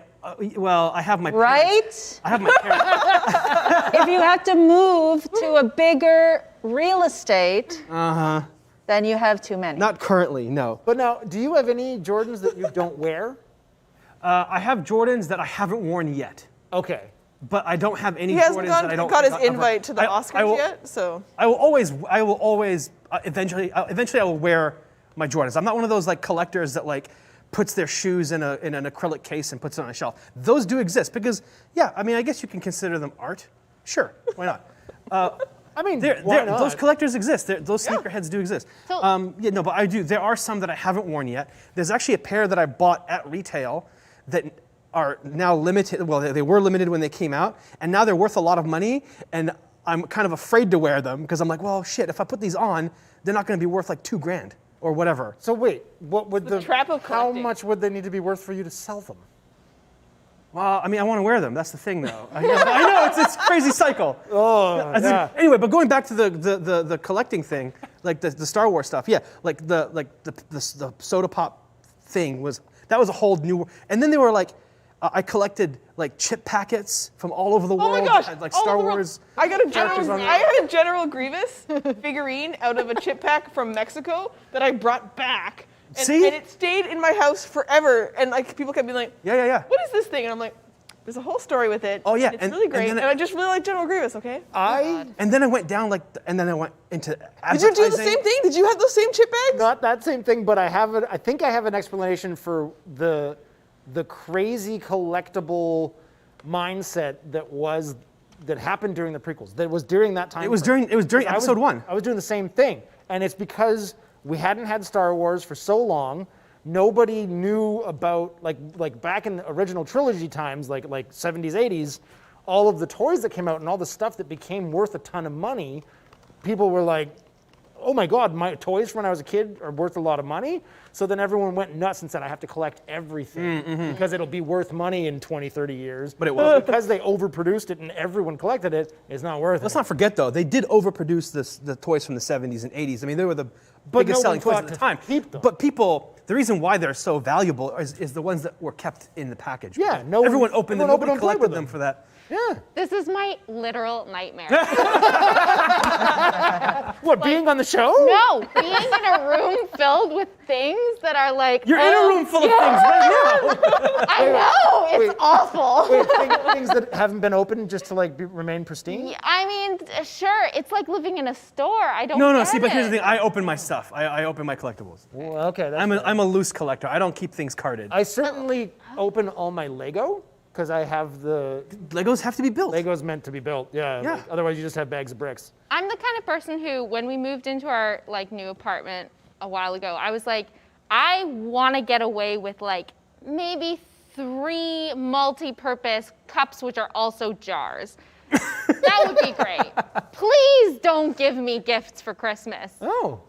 Speaker 5: have my parents.
Speaker 2: Right?
Speaker 5: I have my parents.
Speaker 2: If you had to move to a bigger real estate, then you have too many.
Speaker 5: Not currently, no.
Speaker 1: But now, do you have any Jordans that you don't wear?
Speaker 5: I have Jordans that I haven't worn yet,
Speaker 1: Okay.
Speaker 5: but I don't have any
Speaker 3: He hasn't
Speaker 5: Jordans that I don't
Speaker 3: got his
Speaker 5: ever-
Speaker 3: invite to the Oscars yet, so.
Speaker 5: I will always, eventually I will wear my Jordans. I'm not one of those like collectors that like puts their shoes in an acrylic case and puts it on a shelf. Those do exist because, I guess you can consider them art. Sure, why not?
Speaker 1: I mean,
Speaker 5: those collectors exist. Those sneakerheads do exist.
Speaker 4: So-
Speaker 5: But I do. There are some that I haven't worn yet. There's actually a pair that I bought at retail that are now limited. Well, they were limited when they came out, and now they're worth a lot of money. And I'm kind of afraid to wear them because I'm like, well, shit. If I put these on, they're not going to be worth like $2,000 or whatever.
Speaker 1: So wait, what would
Speaker 3: The trap of
Speaker 1: how
Speaker 3: collecting.
Speaker 1: much would they need to be worth for you to sell them?
Speaker 5: Well, I want to wear them. That's the thing, though. I know it's a crazy cycle. Anyway, but going back to the collecting thing, like the Star Wars stuff, like the soda pop thing was a whole new. And then they were like, I collected like chip packets from all over the
Speaker 3: Oh
Speaker 5: world.
Speaker 3: my gosh!
Speaker 5: That had, like
Speaker 3: all
Speaker 5: Star
Speaker 3: over the world.
Speaker 5: Wars.
Speaker 3: I got a
Speaker 5: characters on
Speaker 3: General.
Speaker 5: it.
Speaker 3: I had a General Grievous figurine out of a chip pack from Mexico that I brought back. And,
Speaker 5: See?
Speaker 3: and it stayed in my house forever. And like people kept being like,
Speaker 5: Yeah.
Speaker 3: what is this thing? And I'm like, there's a whole story with it.
Speaker 5: Oh, yeah,
Speaker 3: It's
Speaker 5: and-
Speaker 3: really
Speaker 5: and
Speaker 3: great.
Speaker 5: then
Speaker 3: And I just really like General Grievous. Okay.
Speaker 5: And then I went down and then I went into
Speaker 3: Did
Speaker 5: advertising.
Speaker 3: you do the same thing? Did you have those same chip bags?
Speaker 1: Not that same thing, but I think I have an explanation for the crazy collectible mindset that happened during the prequels. That was during that time.
Speaker 5: It was during episode 1.
Speaker 1: I was doing the same thing, and it's because we hadn't had Star Wars for so long. Nobody knew about like back in the original trilogy times, like 70s, 80s, all of the toys that came out and all the stuff that became worth a ton of money. People were like, oh my God, my toys from when I was a kid are worth a lot of money. So then everyone went nuts and said, I have to collect everything because it'll be worth money in 20, 30 years.
Speaker 5: But it wasn't.
Speaker 1: Because they overproduced it and everyone collected it, it's not worth
Speaker 5: Let's
Speaker 1: it.
Speaker 5: not forget, though, they did overproduce the toys from the 70s and 80s. I mean, they were the
Speaker 1: But
Speaker 5: biggest
Speaker 1: no one
Speaker 5: selling toys
Speaker 1: thought
Speaker 5: at the
Speaker 1: to
Speaker 5: time.
Speaker 1: keep them.
Speaker 5: But people, the reason why they're so valuable is the ones that were kept in the package.
Speaker 1: Yeah,
Speaker 5: Everyone opened them, nobody
Speaker 1: and played
Speaker 5: collected
Speaker 1: with
Speaker 5: them for that.
Speaker 1: Yeah.
Speaker 4: This is my literal nightmare.
Speaker 1: What, being on the show?
Speaker 4: No, being in a room filled with things that are like.
Speaker 5: You're in a room full of things right now.
Speaker 4: I know, it's awful.
Speaker 1: Wait, things that haven't been opened just to like remain pristine?
Speaker 4: Yeah, I mean, sure, it's like living in a store. I don't.
Speaker 5: No,
Speaker 4: get
Speaker 5: see, but here's the
Speaker 4: it.
Speaker 5: thing. I open my stuff. I open my collectibles.
Speaker 1: Well, okay. That's
Speaker 5: I'm a loose collector. I don't keep things carded.
Speaker 1: I certainly open all my Lego because I have the
Speaker 5: Legos have to be built.
Speaker 1: Lego's meant to be built. Yeah.
Speaker 5: Yeah.
Speaker 1: Like, otherwise, you just have bags of bricks.
Speaker 4: I'm the kind of person who, when we moved into our like new apartment a while ago, I was like, I want to get away with like maybe 3 multi-purpose cups, which are also jars. That would be great. Please don't give me gifts for Christmas.
Speaker 1: Oh.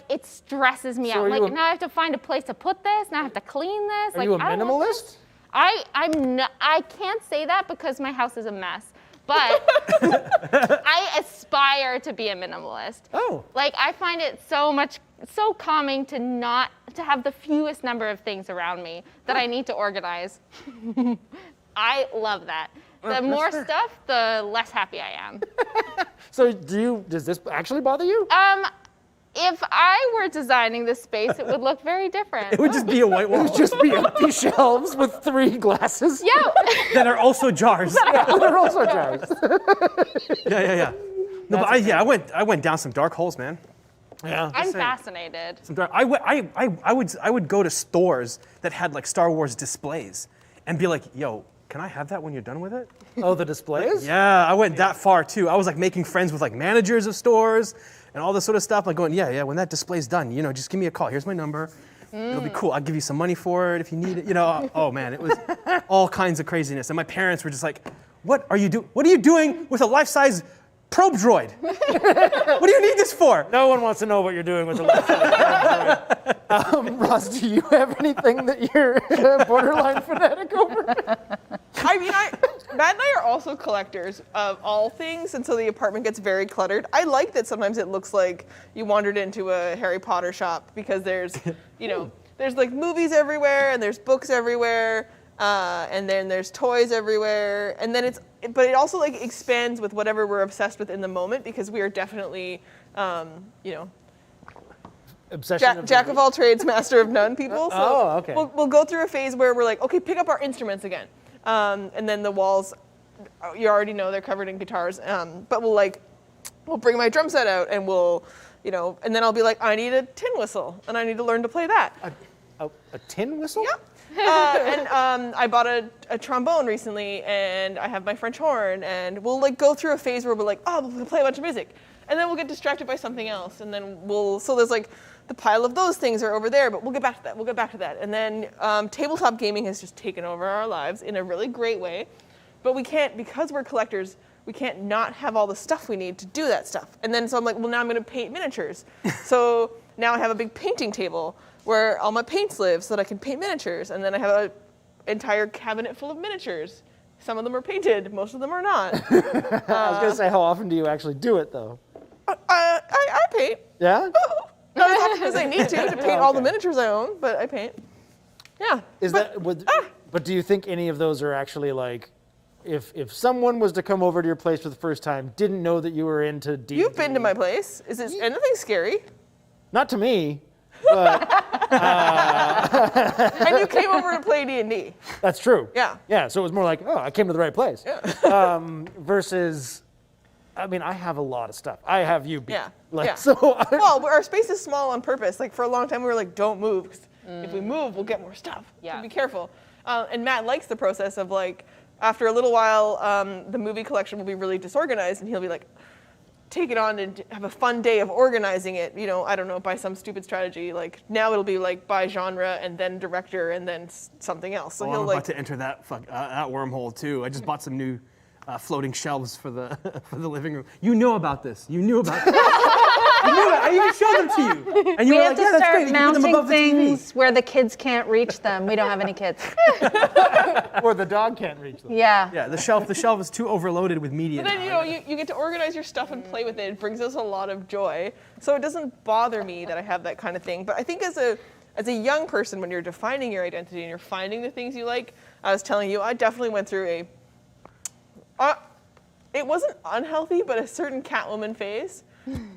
Speaker 4: It stresses me
Speaker 1: So
Speaker 4: out.
Speaker 1: are you
Speaker 4: Like,
Speaker 1: a-
Speaker 4: now I have to find a place to put this. Now I have to clean this.
Speaker 1: Are
Speaker 4: like,
Speaker 1: you a
Speaker 4: I don't want this.
Speaker 1: minimalist?
Speaker 4: I'm not, I can't say that because my house is a mess, but I aspire to be a minimalist.
Speaker 1: Oh.
Speaker 4: Like, I find it so calming to have the fewest number of things around me that I need to organize. I love that. The more stuff, the less happy I am.
Speaker 1: So does this actually bother you?
Speaker 4: If I were designing this space, it would look very different.
Speaker 5: It would just be a white wall.
Speaker 1: Just be empty shelves with 3 glasses.
Speaker 4: Yeah.
Speaker 5: that are also jars.
Speaker 1: They're also jars.
Speaker 5: Yeah. No, but I went down some dark holes, man.
Speaker 1: Yeah.
Speaker 4: I'm fascinated.
Speaker 5: Some dark. I would go to stores that had like Star Wars displays, and be like, "Yo, can I have that when you're done with it?"
Speaker 1: Oh, the displays?
Speaker 5: Yeah, I went that far too. I was like making friends with like managers of stores and all this sort of stuff. Like going, yeah, when that display's done, just give me a call. Here's my number. It'll be cool. I'll give you some money for it if you need it. Oh man, it was all kinds of craziness. And my parents were just like, what are you doing with a life-size probe droid? What do you need this for?
Speaker 1: No one wants to know what you're doing with the laptop. Roz, do you have anything that you're borderline fanatic over?
Speaker 3: I mean, Matt and I are also collectors of all things, and so the apartment gets very cluttered. I like that sometimes it looks like you wandered into a Harry Potter shop because there's, there's like movies everywhere, and there's books everywhere, and then there's toys everywhere, and then but it also like expands with whatever we're obsessed with in the moment because we are definitely,
Speaker 1: Obsession
Speaker 3: Jack of all trades, master of none people. So
Speaker 1: okay.
Speaker 3: We'll go through a phase where we're like, okay, pick up our instruments again. And then the walls, you already know they're covered in guitars. But we'll bring my drum set out and and then I'll be like, I need a tin whistle and I need to learn to play that.
Speaker 1: A tin whistle?
Speaker 3: Yeah. And I bought a trombone recently and I have my French horn and we'll like go through a phase where we're like, oh, we'll play a bunch of music. And then we'll get distracted by something else. And then so there's like, the pile of those things are over there, but we'll get back to that. And then tabletop gaming has just taken over our lives in a really great way. But we can't, because we're collectors, we can't not have all the stuff we need to do that stuff. And then so I'm like, well, now I'm going to paint miniatures. So now I have a big painting table where all my paints live so that I can paint miniatures. And then I have an entire cabinet full of miniatures. Some of them are painted, most of them are not.
Speaker 1: I was going to say, how often do you actually do it, though?
Speaker 3: I paint.
Speaker 1: Yeah?
Speaker 3: Not as often as I need to paint all the miniatures I own, but I paint. Yeah.
Speaker 1: But do you think any of those are actually like, if someone was to come over to your place for the first time, didn't know that you were into D&D?
Speaker 3: You've been to my place. Is it anything scary?
Speaker 1: Not to me, but
Speaker 3: And you came over to play D&D.
Speaker 1: that's true.
Speaker 3: Yeah.
Speaker 1: Yeah, so it was more like, oh, I came to the right place.
Speaker 3: Yeah.
Speaker 1: Versus, I mean, I have a lot of stuff. I have you beat.
Speaker 3: Yeah.
Speaker 1: Like,
Speaker 3: Yeah.
Speaker 1: So
Speaker 3: Well, our space is small on purpose. Like for a long time, we were like, don't move. 'Cause if we move, we'll get more stuff.
Speaker 4: Yeah.
Speaker 3: So be careful. And Matt likes the process of like, after a little while, the movie collection will be really disorganized, and he'll be like, take it on and have a fun day of organizing it. I don't know, by some stupid strategy. Like now it'll be like by genre and then director and then something else. So
Speaker 5: Oh,
Speaker 3: he'll
Speaker 5: I'm
Speaker 3: like.
Speaker 5: about to enter that wormhole too. I just bought some new floating shelves for the living room. You know about this. You knew about this. knew it. I even showed them to you. And you
Speaker 2: We
Speaker 5: were
Speaker 2: have
Speaker 5: like,
Speaker 2: to
Speaker 5: yeah, that's
Speaker 2: start
Speaker 5: great. You can put them
Speaker 2: mounting
Speaker 5: above the TV.
Speaker 2: things where the kids can't reach them. We don't have any kids.
Speaker 1: Or the dog can't reach them.
Speaker 2: Yeah.
Speaker 5: Yeah, the shelf is too overloaded with media.
Speaker 3: But then, you get to organize your stuff and play with it. It brings us a lot of joy. So it doesn't bother me that I have that kind of thing. But I think as a young person, when you're defining your identity and you're finding the things you like, I was telling you, I definitely went through it wasn't unhealthy, but a certain Catwoman phase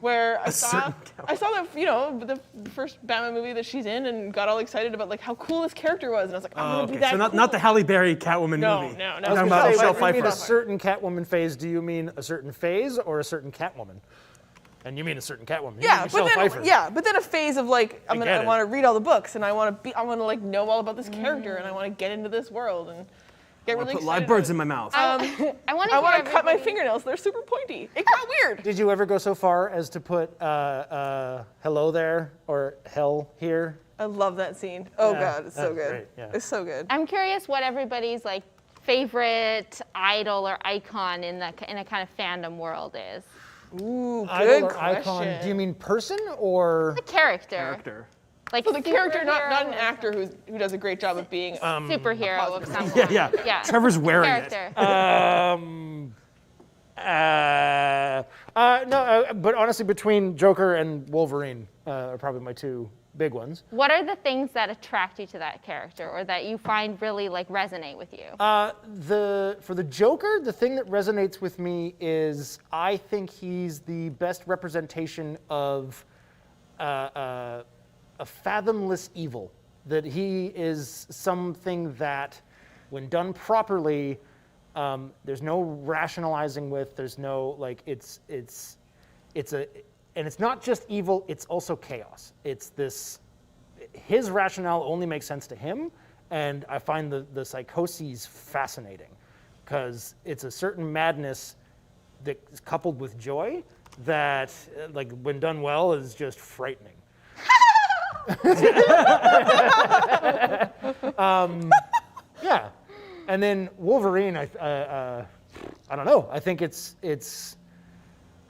Speaker 3: where I saw the first Batman movie that she's in and got all excited about like how cool this character was. And I was like, I'm going to be that
Speaker 5: So
Speaker 3: cool.
Speaker 5: not the Halle Berry Catwoman
Speaker 3: No,
Speaker 5: movie.
Speaker 3: no.
Speaker 5: I'm talking about
Speaker 1: Say,
Speaker 5: Michelle
Speaker 1: when you mean
Speaker 5: Pfeiffer.
Speaker 1: a certain Catwoman phase, do you mean a certain phase or a certain Catwoman? And you mean a certain Catwoman? You mean Michelle Pfeiffer.
Speaker 3: but then a phase of like I want to read all the books and I want to like know all about this character and I want to get into this world and get really
Speaker 5: Put
Speaker 3: excited.
Speaker 5: live birds in my mouth.
Speaker 4: I want
Speaker 3: I cut my fingernails. They're super pointy. It got weird.
Speaker 1: Did you ever go so far as to put hello there or hell here?
Speaker 3: I love that scene. Oh
Speaker 1: Yeah,
Speaker 3: God, it's so
Speaker 1: that's
Speaker 3: good.
Speaker 1: great, yeah.
Speaker 3: It's so good.
Speaker 4: I'm curious what everybody's like favorite idol or icon in a kind of fandom world is.
Speaker 3: Ooh,
Speaker 1: Idol
Speaker 3: good
Speaker 1: or
Speaker 3: question.
Speaker 1: icon? Do you mean person or?
Speaker 4: The character.
Speaker 5: Character.
Speaker 4: Like
Speaker 3: So the character, not
Speaker 4: superhero
Speaker 3: an actor who does a great job of being.
Speaker 4: superhero of some
Speaker 5: Yeah.
Speaker 4: kind.
Speaker 5: Trevor's wearing
Speaker 4: Character.
Speaker 1: But honestly, between Joker and Wolverine are probably my two big ones.
Speaker 4: What are the things that attract you to that character or that you find really like resonate with you?
Speaker 1: For the Joker, the thing that resonates with me is I think he's the best representation of a fathomless evil. That he is something that, when done properly, there's no rationalizing with. There's no like and it's not just evil, it's also chaos. It's this, his rationale only makes sense to him, and I find the psychoses fascinating, because it's a certain madness that is coupled with joy that, like, when done well, is just frightening. Yeah, and then Wolverine, I don't know, I think it's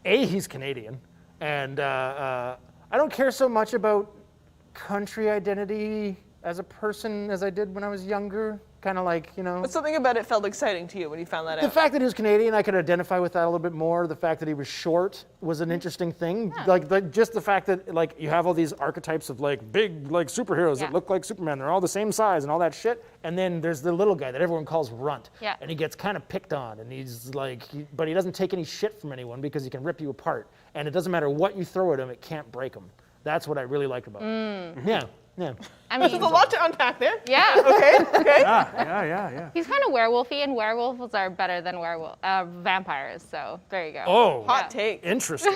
Speaker 1: he's Canadian. And I don't care so much about country identity as a person as I did when I was younger. Kind of like,
Speaker 3: But something about it felt exciting to you when you found that
Speaker 1: the
Speaker 3: out.
Speaker 1: fact that he was Canadian, I could identify with that a little bit more. The fact that he was short was an interesting thing. Like just the fact that like you have all these archetypes of like big like superheroes that look like Superman. They're all the same size and all that shit. And then there's the little guy that everyone calls Runt.
Speaker 4: Yeah.
Speaker 1: And he gets kind of picked on, and he's like, but he doesn't take any shit from anyone because he can rip you apart. And it doesn't matter what you throw at him, it can't break him. That's what I really like about him. Yeah.
Speaker 4: I
Speaker 3: There's
Speaker 4: mean,
Speaker 3: a lot to unpack there.
Speaker 4: yeah.
Speaker 3: Okay.
Speaker 5: Yeah.
Speaker 4: He's kind of werewolfy, and werewolves are better than vampires. So there you go.
Speaker 1: Oh,
Speaker 3: Hot take.
Speaker 1: interesting.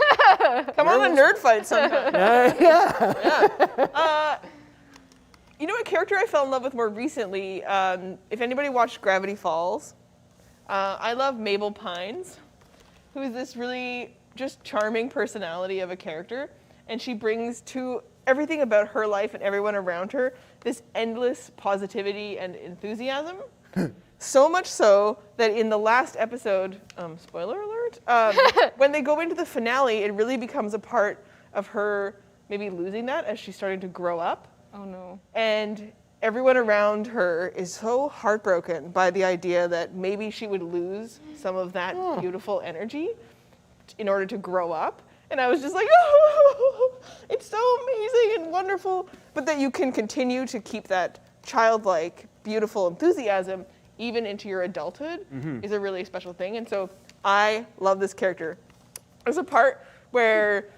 Speaker 3: Come on a nerd fight sometime. You know what character I fell in love with more recently? If anybody watched Gravity Falls, I love Mabel Pines, who is this really just charming personality of a character, and she brings to everything about her life and everyone around her this endless positivity and enthusiasm. So much so that in the last episode, spoiler alert, when they go into the finale, it really becomes a part of her maybe losing that as she's starting to grow up.
Speaker 4: Oh no.
Speaker 3: And everyone around her is so heartbroken by the idea that maybe she would lose some of that beautiful energy in order to grow up. And I was just like, oh, it's so amazing and wonderful. But that you can continue to keep that childlike, beautiful enthusiasm even into your adulthood is a really special thing. And so I love this character. There's a part where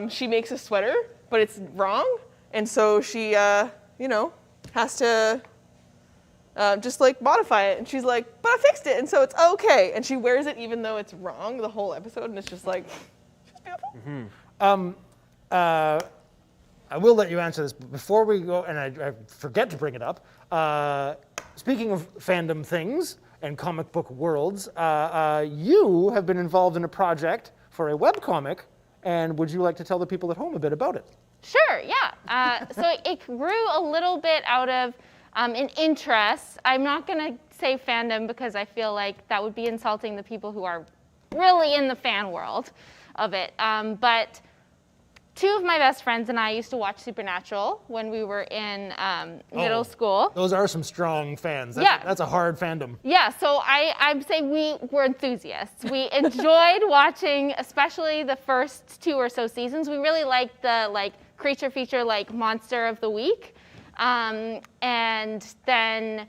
Speaker 3: she makes a sweater, but it's wrong. And so she, has to just like modify it. And she's like, but I fixed it. And so it's okay. And she wears it even though it's wrong the whole episode. And it's just like, she's beautiful.
Speaker 1: I will let you answer this, but before we go, and I forget to bring it up, speaking of fandom things and comic book worlds, you have been involved in a project for a webcomic, and would you like to tell the people at home a bit about it?
Speaker 4: Sure, yeah. So it grew a little bit out of an interest. I'm not going to say fandom because I feel like that would be insulting the people who are really in the fan world of it. But two of my best friends and I used to watch Supernatural when we were in middle school.
Speaker 1: Those are some strong fans. That's a hard fandom.
Speaker 4: Yeah, so I'd say we were enthusiasts. We enjoyed watching, especially the first 2 or so seasons. We really liked the creature feature, monster of the week. And then,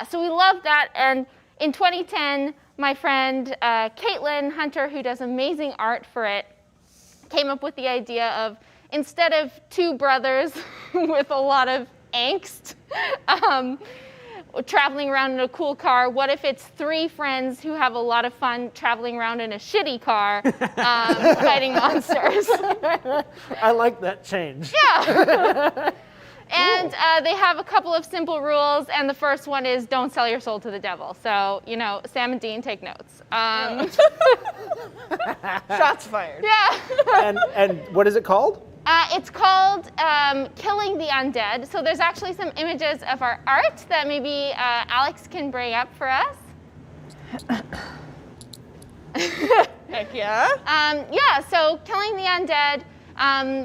Speaker 4: so we loved that. And in 2010, my friend Caitlin Hunter, who does amazing art for it, came up with the idea of, instead of 2 brothers with a lot of angst traveling around in a cool car, what if it's 3 friends who have a lot of fun traveling around in a shitty car fighting monsters?
Speaker 1: I like that change.
Speaker 4: Yeah. And they have a couple of simple rules, and the first one is don't sell your soul to the devil. So, Sam and Dean, take notes.
Speaker 3: Shots fired.
Speaker 4: Yeah.
Speaker 1: And what is it called?
Speaker 4: It's called Killing the Undead. So there's actually some images of our art that maybe Alex can bring up for us.
Speaker 3: Heck yeah.
Speaker 4: So Killing the Undead,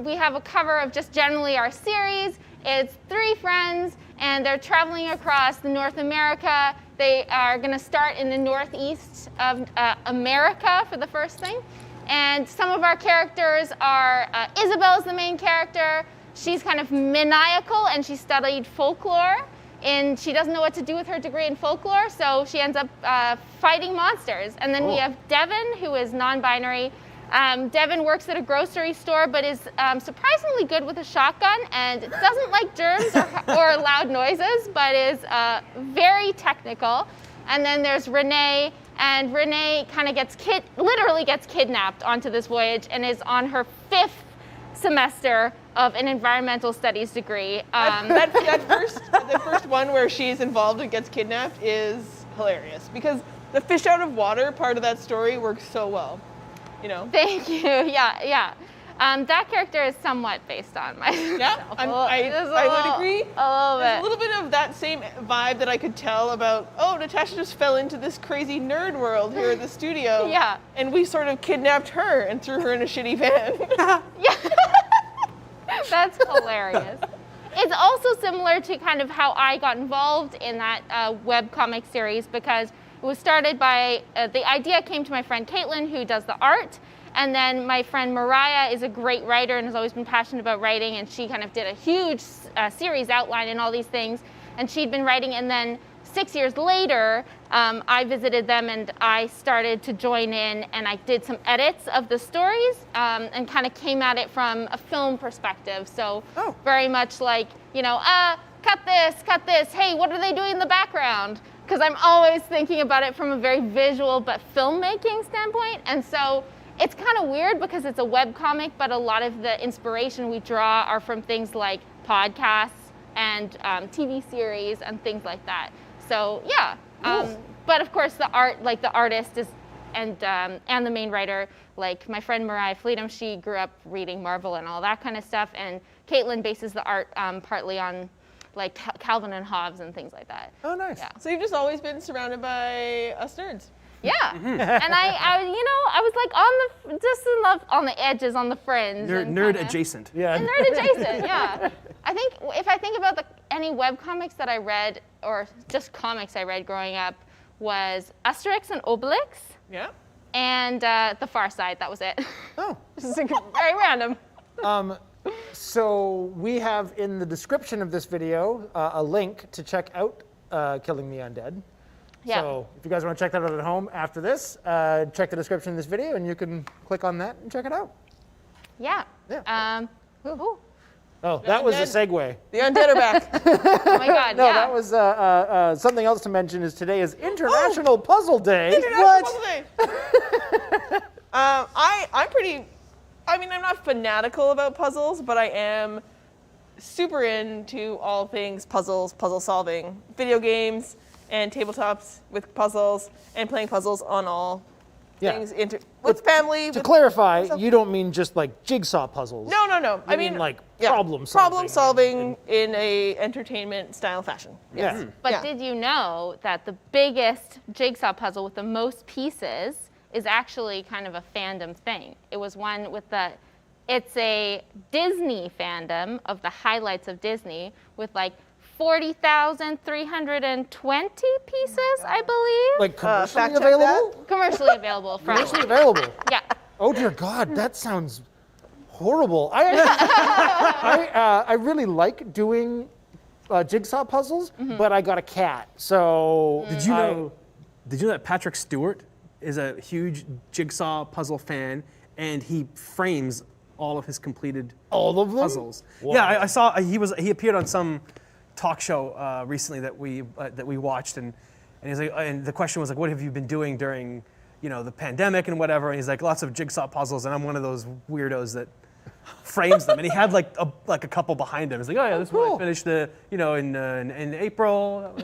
Speaker 4: we have a cover of just generally our series. It's 3 friends, and they're traveling across North America. They are going to start in the northeast of America for the first thing. And some of our characters are, Isabel's the main character. She's kind of maniacal, and she studied folklore. And she doesn't know what to do with her degree in folklore, so she ends up fighting monsters. And then we have Devin, who is non-binary. Devin works at a grocery store, but is surprisingly good with a shotgun and doesn't like germs or loud noises, but is very technical. And then there's Renee, and Renee kind of literally gets kidnapped onto this voyage and is on her 5th semester of an environmental studies degree.
Speaker 3: The first one where she's involved and gets kidnapped is hilarious because the fish out of water part of that story works so well.
Speaker 4: Thank you. Yeah. That character is somewhat based on myself.
Speaker 3: Yeah, I would agree. There's a little bit of that same vibe that I could tell about, Natasha just fell into this crazy nerd world here at the studio.
Speaker 4: Yeah.
Speaker 3: And we sort of kidnapped her and threw her in a shitty van.
Speaker 4: Yeah. That's hilarious. It's also similar to kind of how I got involved in that webcomic series because it was started by, the idea came to my friend Caitlin, who does the art, and then my friend Mariah is a great writer and has always been passionate about writing, and she kind of did a huge series outline and all these things, and she'd been writing, and then 6 years later, I visited them and I started to join in, and I did some edits of the stories and kind of came at it from a film perspective, so very much like, cut this, hey, what are they doing in the background? Because I'm always thinking about it from a very visual but filmmaking standpoint. And so it's kind of weird because it's a webcomic, but a lot of the inspiration we draw are from things like podcasts and TV series and things like that. So yeah, but of course the art, like the artist is, and the main writer, like my friend Mariah Fleetum, she grew up reading Marvel and all that kind of stuff. And Caitlin bases the art partly on like Calvin and Hobbes and things like that.
Speaker 1: Oh, nice.
Speaker 4: Yeah.
Speaker 3: So you've just always been surrounded by us nerds.
Speaker 4: Yeah, and I was like on the edges, on the fringe.
Speaker 5: Nerd adjacent.
Speaker 1: Yeah.
Speaker 4: And nerd adjacent, yeah. I think if I think about any webcomics that I read, or just comics I read growing up, was Asterix and Obelix.
Speaker 3: Yeah.
Speaker 4: And The Far Side. That was it.
Speaker 1: Oh.
Speaker 4: Just very random.
Speaker 1: So we have in the description of this video a link to check out Killing the Undead.
Speaker 4: Yeah.
Speaker 1: So if you guys want to check that out at home after this, check the description of this video and you can click on that and check it out.
Speaker 4: Yeah.
Speaker 1: Yeah.
Speaker 4: Ooh.
Speaker 1: Oh, that was a segue.
Speaker 3: The undead are back.
Speaker 4: Oh my God,
Speaker 1: No,
Speaker 4: yeah.
Speaker 1: that was something else to mention is today is International Puzzle Day.
Speaker 3: International Puzzle Day. I'm not fanatical about puzzles, but I am super into all things puzzles, puzzle solving, video games, and tabletops with puzzles, and playing puzzles on all things with family.
Speaker 1: To clarify, you don't mean just like jigsaw puzzles.
Speaker 3: No.
Speaker 1: I mean like problem solving.
Speaker 3: Problem solving in a entertainment style fashion. Yes.
Speaker 1: Yeah.
Speaker 4: But did you know that the biggest jigsaw puzzle with the most pieces is actually kind of a fandom thing? It was one with the It's a Disney fandom of the highlights of Disney with like 40,320 pieces, I believe.
Speaker 1: Like commercially
Speaker 3: fact check
Speaker 1: available?
Speaker 4: Commercially available.
Speaker 1: Commercially available.
Speaker 4: Yeah.
Speaker 1: Oh dear God, that sounds horrible. I really like doing jigsaw puzzles, but I got a cat, so
Speaker 5: Did you know that Patrick Stewart is a huge jigsaw puzzle fan, and he frames all of his completed
Speaker 1: all of them
Speaker 5: puzzles?
Speaker 1: Wow.
Speaker 5: Yeah, I saw he appeared on some talk show recently that we watched, and he's like, and the question was like, what have you been doing during the pandemic and whatever? And he's like, lots of jigsaw puzzles, and I'm one of those weirdos that frames them. And he had like a couple behind him. He's like, oh yeah, this one I finished in April.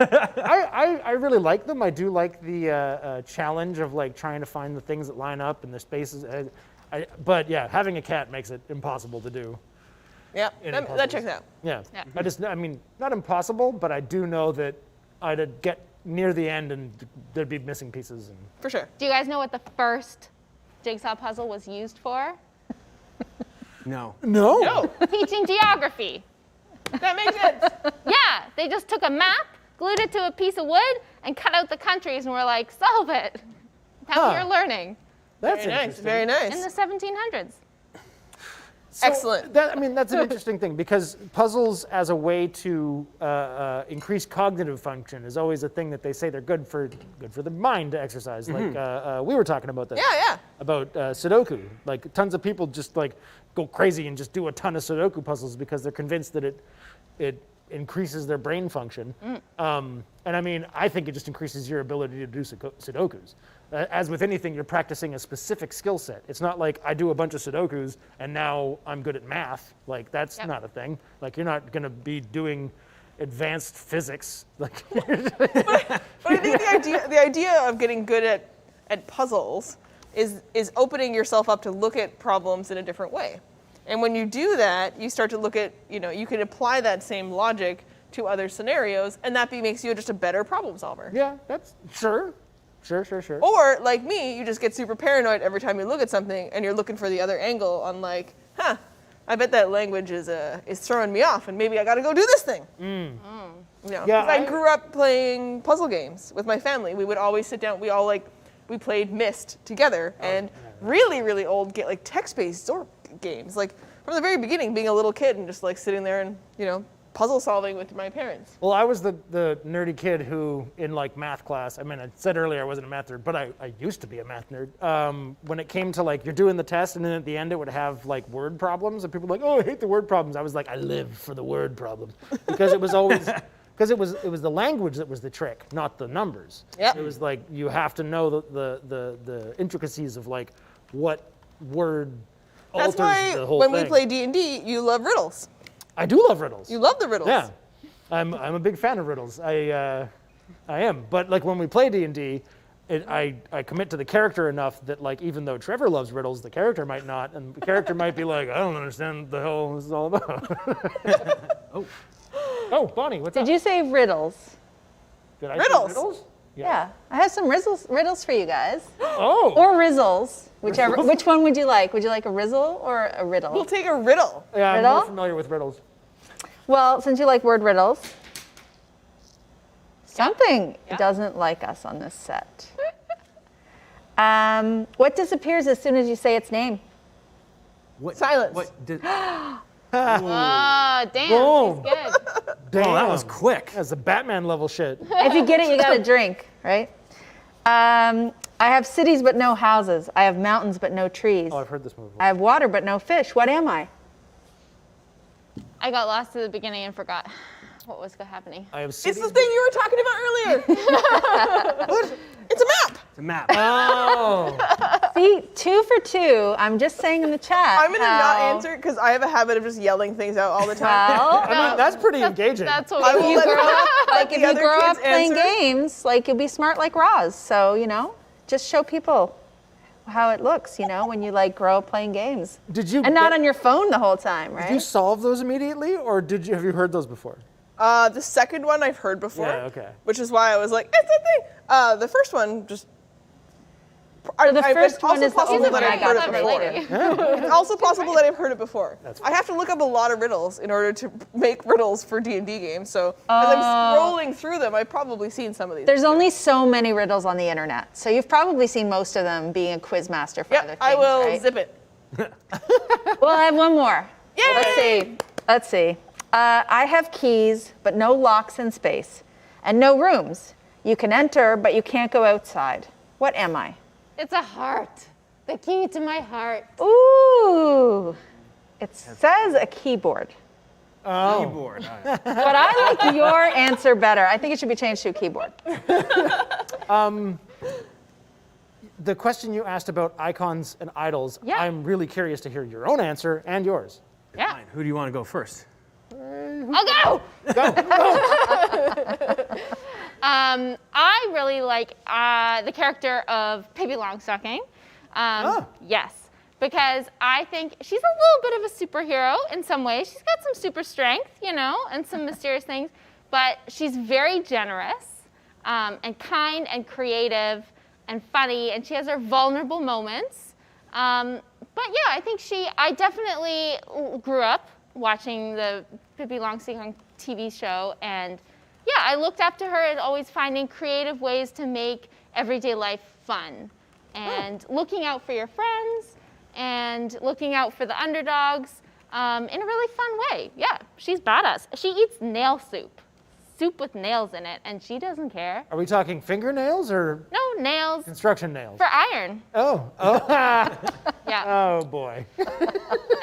Speaker 1: I really like them. I do like the challenge of like trying to find the things that line up and the spaces. But yeah, having a cat makes it impossible to do.
Speaker 3: Yeah, that checks out.
Speaker 1: Yeah.
Speaker 4: Yeah.
Speaker 1: I mean, not impossible, but I do know that I'd get near the end and there'd be missing pieces. And
Speaker 3: For sure.
Speaker 4: Do you guys know what the first jigsaw puzzle was used for?
Speaker 5: No.
Speaker 3: No,
Speaker 4: Teaching geography.
Speaker 3: that makes sense.
Speaker 4: Yeah, they just took a map, glued it to a piece of wood, and cut out the countries, and were like, solve it. That's how you're learning
Speaker 1: that's
Speaker 3: Very nice,
Speaker 1: interesting.
Speaker 3: very nice.
Speaker 4: in the 1700s.
Speaker 1: So
Speaker 3: Excellent.
Speaker 1: That's an interesting thing because puzzles as a way to increase cognitive function is always a thing that they say they're good for the mind to exercise. Like we were talking about this.
Speaker 3: Yeah.
Speaker 1: About Sudoku. Like tons of people just like go crazy and just do a ton of Sudoku puzzles because they're convinced that it increases their brain function. And I mean, I think it just increases your ability to do Sudokus. As with anything, you're practicing a specific skill set. It's not like I do a bunch of Sudokus and now I'm good at math. Like that's not a thing. Like you're not gonna be doing advanced physics. Like
Speaker 3: But I think the idea of getting good at puzzles is opening yourself up to look at problems in a different way. And when you do that, you start to look at, you can apply that same logic to other scenarios, and that makes you just a better problem solver.
Speaker 1: yeah, that's sure.
Speaker 3: Or, like me, you just get super paranoid every time you look at something, and you're looking for the other angle on like, I bet that language is throwing me off, and maybe I got to go do this thing.
Speaker 1: Yeah,
Speaker 3: 'cause I grew up playing puzzle games with my family. We would always sit down. We played Myst together, and really, really old like text-based games. Like from the very beginning, being a little kid and just like sitting there and puzzle solving with my parents.
Speaker 1: Well, I was the nerdy kid who, in like math class, I mean, I said earlier I wasn't a math nerd, but I used to be a math nerd. When it came to like, you're doing the test and then at the end it would have like word problems and people were like, oh, I hate the word problems. I was like, I lived for the word problems because it was always, because it was the language that was the trick, not the numbers.
Speaker 3: Yep.
Speaker 1: It was like, you have to know the intricacies of like what word alters
Speaker 3: That's why
Speaker 1: the whole
Speaker 3: when
Speaker 1: thing.
Speaker 3: we play D&D, you love riddles.
Speaker 1: I do love riddles.
Speaker 3: You love the riddles.
Speaker 1: Yeah, I'm a big fan of riddles. I am. But like when we play D&D, I commit to the character enough that like even though Trevor loves riddles, the character might not, and the character might be like, I don't understand what the hell this is all about. Oh, Bonnie, what's up?
Speaker 2: Did you say riddles?
Speaker 1: Did I say
Speaker 3: Riddles?
Speaker 1: riddles?
Speaker 2: Yeah. I have some riddles for you guys.
Speaker 1: Oh.
Speaker 2: Or rizzles, whichever. Which one would you like? Would you like a rizzle or a riddle?
Speaker 3: We'll take a riddle.
Speaker 1: Yeah, I'm
Speaker 2: Riddle?
Speaker 1: more familiar with riddles.
Speaker 2: Well, since you like word riddles, something doesn't like us on this set. What disappears as soon as you say its name?
Speaker 3: Silence.
Speaker 5: What did?
Speaker 4: Oh, damn,
Speaker 1: Boom.
Speaker 4: she's good.
Speaker 1: Damn,
Speaker 5: Oh, that was quick.
Speaker 1: That's the Batman level shit.
Speaker 2: If you get it, you got to drink, right? I have cities but no houses. I have mountains but no trees.
Speaker 1: Oh, I've heard this movie.
Speaker 2: I have water but no fish. What am I?
Speaker 4: I got lost at the beginning and forgot what was happening.
Speaker 1: I have
Speaker 3: It's
Speaker 1: cities.
Speaker 3: the thing you were talking about earlier. What? It's a map.
Speaker 5: It's a map.
Speaker 1: Oh.
Speaker 2: See, 2 for 2. I'm just saying in the chat.
Speaker 3: I'm gonna not
Speaker 2: how-
Speaker 3: answer because I have a habit of just yelling things out all the time.
Speaker 2: Well,
Speaker 1: I mean, that's pretty engaging.
Speaker 4: That's
Speaker 3: I
Speaker 4: what
Speaker 3: will
Speaker 2: you
Speaker 3: let
Speaker 2: grow up, like
Speaker 3: the
Speaker 2: if you
Speaker 3: other
Speaker 2: grow up
Speaker 3: kids
Speaker 2: playing
Speaker 3: answer.
Speaker 2: games, like you'll be smart like Roz. So just show people how it looks. When you like grow up playing games,
Speaker 1: Did you
Speaker 2: and not
Speaker 1: get-
Speaker 2: on your phone the whole time, right?
Speaker 1: Did you solve those immediately, or have you heard those before?
Speaker 3: The second one I've heard before.
Speaker 1: Yeah, okay.
Speaker 3: Which is why I was like, it's a thing. The first one just
Speaker 2: the first one is the
Speaker 3: possible
Speaker 2: only
Speaker 3: that
Speaker 2: one I
Speaker 3: I've heard
Speaker 2: got
Speaker 3: it
Speaker 2: that
Speaker 3: before.
Speaker 2: related.
Speaker 3: It's also possible that I've heard it before. I have to look up a lot of riddles in order to make riddles for D&D games. So as I'm scrolling through them, I've probably seen some of these.
Speaker 2: There's only so many riddles on the internet, so you've probably seen most of them being a quiz master for other
Speaker 3: Yep,
Speaker 2: things,
Speaker 3: I will
Speaker 2: right?
Speaker 3: zip it.
Speaker 2: Well, I have one more.
Speaker 3: Yay!
Speaker 2: Let's see. I have keys, but no locks in space, and no rooms. You can enter, but you can't go outside. What am I?
Speaker 4: It's a heart. The key to my heart.
Speaker 2: Ooh. It says a keyboard.
Speaker 5: Keyboard. All right.
Speaker 2: But I like your answer better. I think it should be changed to a keyboard.
Speaker 1: The question you asked about icons and idols,
Speaker 4: Yeah.
Speaker 1: I'm really curious to hear your own answer and yours.
Speaker 4: Yeah.
Speaker 5: Fine. Who do you want to go first?
Speaker 4: I'll go. I really like the character of Pippi Longstocking. Yes, because I think she's a little bit of a superhero in some ways. She's got some super strength, and some mysterious things, but she's very generous and kind and creative and funny, and she has her vulnerable moments. But yeah, I think I definitely grew up watching the Pippi Longstocking TV show, and yeah, I looked up to her and always finding creative ways to make everyday life fun and looking out for your friends and looking out for the underdogs in a really fun way. Yeah, she's badass. She eats nail soup with nails in it, and she doesn't care.
Speaker 1: Are we talking fingernails or
Speaker 4: No nails
Speaker 1: construction nails?
Speaker 4: for iron.
Speaker 1: Oh.
Speaker 4: Yeah.
Speaker 1: Oh, boy.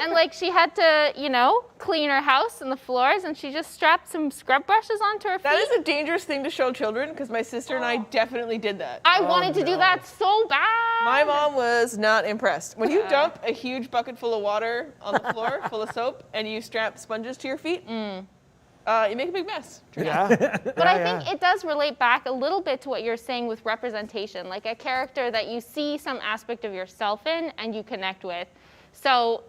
Speaker 4: And like she had to, clean her house and the floors, and she just strapped some scrub brushes onto her feet.
Speaker 3: That is a dangerous thing to show children because my sister and I definitely did that.
Speaker 4: I wanted to do that so bad.
Speaker 3: My mom was not impressed. When you dump a huge bucket full of water on the floor, full of soap, and you strap sponges to your feet, you make a big mess.
Speaker 1: Yeah.
Speaker 4: But I think it does relate back a little bit to what you're saying with representation, like a character that you see some aspect of yourself in and you connect with. So,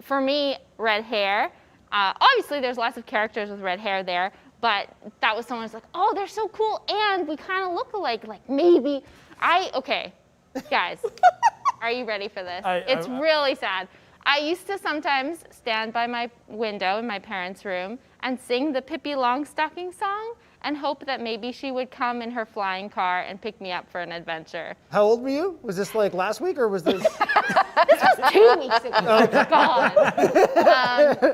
Speaker 4: for me, red hair, obviously there's lots of characters with red hair there, but that was someone who's like, oh, they're so cool, and we kind of look alike, like maybe okay, guys, are you ready for this? It's really sad. I used to sometimes stand by my window in my parents' room and sing the Pippi Longstocking song and hope that maybe she would come in her flying car and pick me up for an adventure.
Speaker 1: How old were you? Was this like last week or was this?
Speaker 4: This was 2 weeks ago. Oh, God.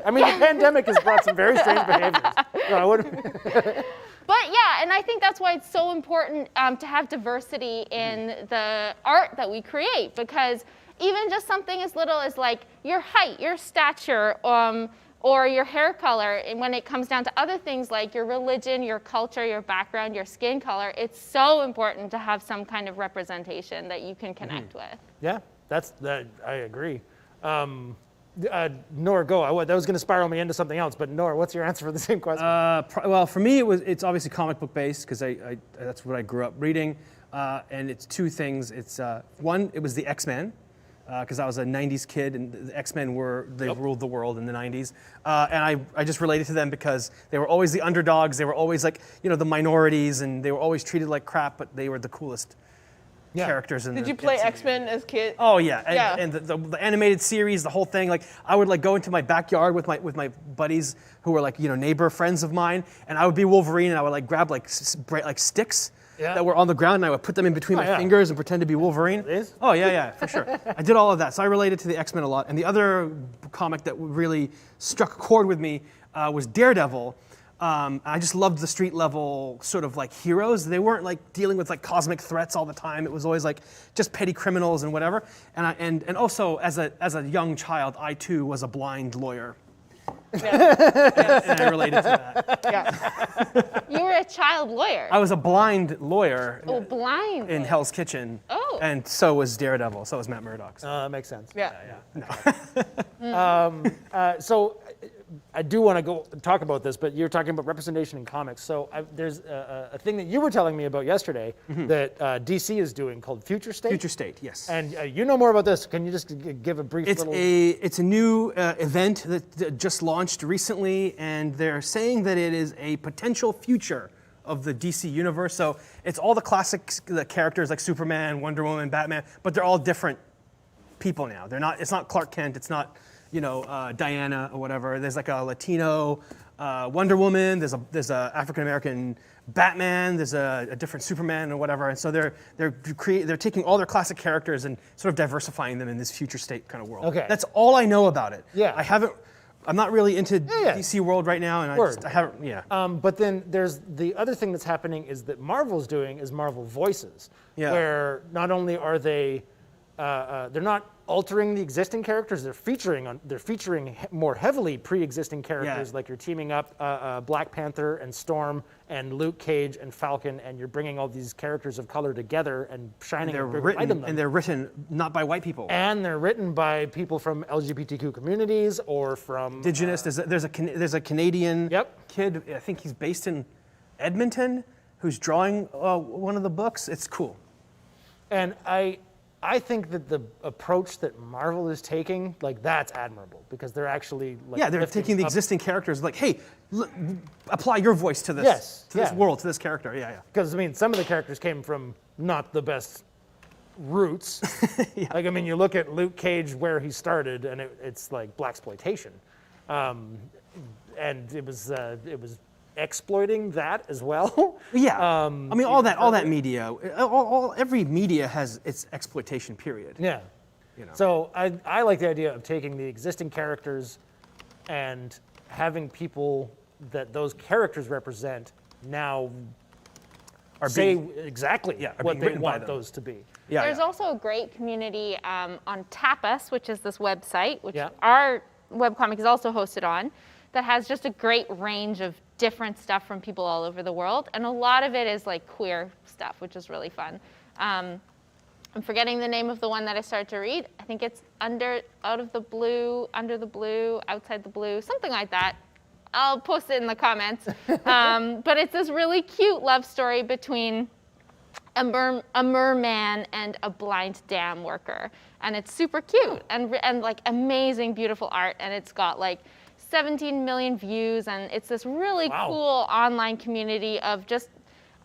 Speaker 1: I mean, the pandemic has brought some very strange behaviors. No, I wouldn't.
Speaker 4: But yeah, and I think that's why it's so important to have diversity in the art that we create, because even just something as little as like your height, your stature, or your hair color, and when it comes down to other things like your religion, your culture, your background, your skin color, it's so important to have some kind of representation that you can connect with.
Speaker 1: Yeah, I agree. Nora, go. That was going to spiral me into something else, but Nora, what's your answer for the same question?
Speaker 5: Well, for me, it's obviously comic book based because that's what I grew up reading, and it's two things. It's one, it was the X-Men. Because I was a 90s kid, and the X-Men ruled the world in the 90s. And I just related to them because they were always the underdogs. They were always like, the minorities, and they were always treated like crap, but they were the coolest characters.
Speaker 3: Did you play X-Men as kid?
Speaker 5: Oh, yeah. And the animated series, the whole thing. Like, I would go into my backyard with my buddies who were neighbor friends of mine, and I would be Wolverine, and I would grab sticks. Yeah. That were on the ground, and I would put them in between my fingers and pretend to be Wolverine.
Speaker 1: Please?
Speaker 5: Oh, yeah, for sure. I did all of that, so I related to the X-Men a lot. And the other comic that really struck a chord with me was Daredevil. I just loved the street level sort of heroes. They weren't dealing with cosmic threats all the time. It was always just petty criminals and whatever. And also as a young child, I too was a blind lawyer. Yeah. And I related to that.
Speaker 3: Yeah.
Speaker 4: You were a child lawyer.
Speaker 5: I was a blind lawyer.
Speaker 4: Oh, blind.
Speaker 5: In Hell's Kitchen.
Speaker 4: Oh.
Speaker 5: And so was Daredevil. So was Matt Murdock. So.
Speaker 1: That makes sense.
Speaker 3: Yeah.
Speaker 1: So I do want to go talk about this, but you're talking about representation in comics. So there's a thing that you were telling me about yesterday that DC is doing called Future State.
Speaker 5: Future State, yes.
Speaker 1: And you know more about this. Can you just give a brief little...
Speaker 5: It's a new event that just launched recently, and they're saying that it is a potential future of the DC universe. So it's all the classic characters like Superman, Wonder Woman, Batman, but they're all different people now. They're not. It's not Clark Kent. It's not Diana or whatever. There's like a Latino Wonder Woman. There's a African American Batman. There's a different Superman or whatever. And so they're taking all their classic characters and sort of diversifying them in this future state kind of world.
Speaker 1: Okay.
Speaker 5: That's all I know about it.
Speaker 1: Yeah.
Speaker 5: I'm not really into DC world right now, and I haven't. Yeah.
Speaker 1: But then there's the other thing that's happening is that Marvel's doing is Marvel Voices, where not only are they're not altering the existing characters, they're featuring more heavily pre-existing characters, like you're teaming up Black Panther and Storm and Luke Cage and Falcon, and you're bringing all these characters of color together and shining a bigger light on them.
Speaker 5: And they're written not by white people.
Speaker 1: And they're written by people from LGBTQ communities or from
Speaker 5: Indigenous. There's a Canadian kid. I think he's based in Edmonton, who's drawing one of the books. It's cool.
Speaker 1: And I think that the approach that Marvel is taking, like, that's admirable because they're actually
Speaker 5: they're taking the existing characters, like, hey, apply your voice to this, this world, to this character.
Speaker 1: Because I mean, some of the characters came from not the best roots. Like, I mean, you look at Luke Cage where he started, and it's like blaxploitation, and it was exploiting that as well.
Speaker 5: I mean, all that media, every media has its exploitation period.
Speaker 1: Yeah. So I like the idea of taking the existing characters and having people that those characters represent now say exactly what they want those to be.
Speaker 4: There's also a great community on Tapas, which is this website, which our webcomic is also hosted on, that has just a great range of different stuff from people all over the world. And a lot of it is like queer stuff, which is really fun. I'm forgetting the name of the one that I started to read. I think it's Under the Blue, Outside the Blue, something like that. I'll post it in the comments. But it's this really cute love story between a merman and a blind dam worker. And it's super cute and like amazing, beautiful art. And it's got like 17 million views, and it's this really cool online community of just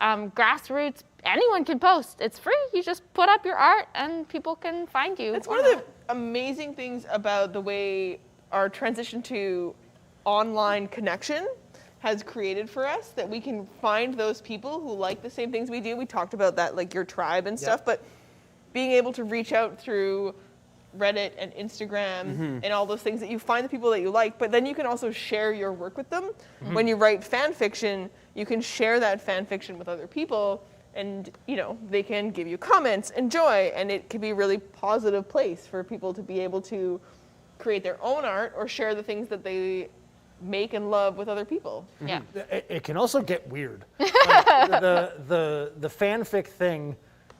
Speaker 4: grassroots. Anyone can post. It's free. You just put up your art, and people can find you.
Speaker 3: It's one of the amazing things about the way our transition to online connection has created for us, that we can find those people who like the same things we do. We talked about that, like your tribe and stuff, but being able to reach out through Reddit and Instagram and all those things, that you find the people that you like, but then you can also share your work with them. When you write fan fiction, you can share that fan fiction with other people, and they can give you comments and joy, and it can be a really positive place for people to be able to create their own art or share the things that they make and love with other people.
Speaker 1: It can also get weird. The fanfic thing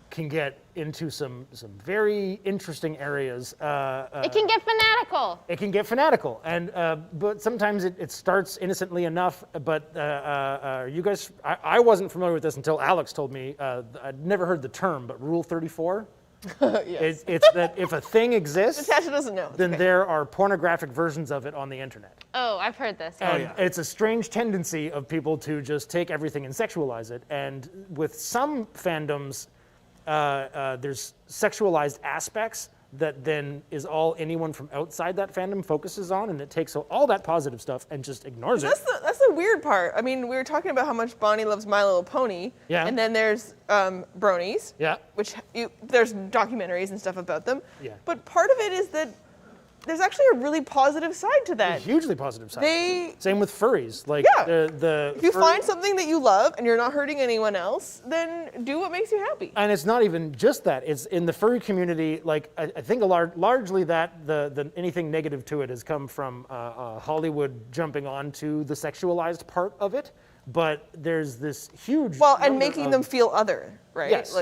Speaker 1: can get into some very interesting areas.
Speaker 4: It can get fanatical.
Speaker 1: It can get fanatical, and but sometimes it starts innocently enough. But you guys, I wasn't familiar with this until Alex told me. I'd never heard the term, but Rule 34.
Speaker 3: Yes.
Speaker 1: It's that if a thing exists,
Speaker 3: Natasha doesn't know.
Speaker 1: Then there are pornographic versions of it on the internet.
Speaker 4: Oh, I've heard this.
Speaker 1: And it's a strange tendency of people to just take everything and sexualize it. And with some fandoms, there's sexualized aspects that then is all anyone from outside that fandom focuses on, and it takes all that positive stuff and just ignores it.
Speaker 3: That's the weird part. I mean, we were talking about how much Bonnie loves My Little Pony, and then there's Bronies, which there's documentaries and stuff about them. But part of it is that there's actually a really positive side to that.
Speaker 1: A hugely positive side. Same with furries. Like
Speaker 3: if you find something that you love and you're not hurting anyone else, then do what makes you happy.
Speaker 1: And it's not even just that. It's in the furry community. Like I think largely that the anything negative to it has come from Hollywood jumping onto the sexualized part of it. But there's this huge
Speaker 3: and making them feel other, right?
Speaker 1: Yes.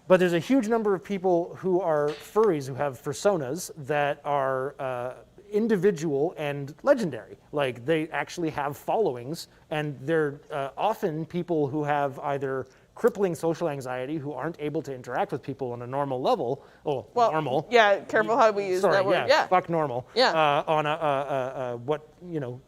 Speaker 1: But there's a huge number of people who are furries who have personas that are individual and legendary. Like they actually have followings, and they're often people who have either crippling social anxiety, who aren't able to interact with people on a normal level. Oh, normal.
Speaker 3: Yeah, careful how we use that word. Yeah.
Speaker 1: Fuck normal.
Speaker 3: Yeah.
Speaker 1: On a what,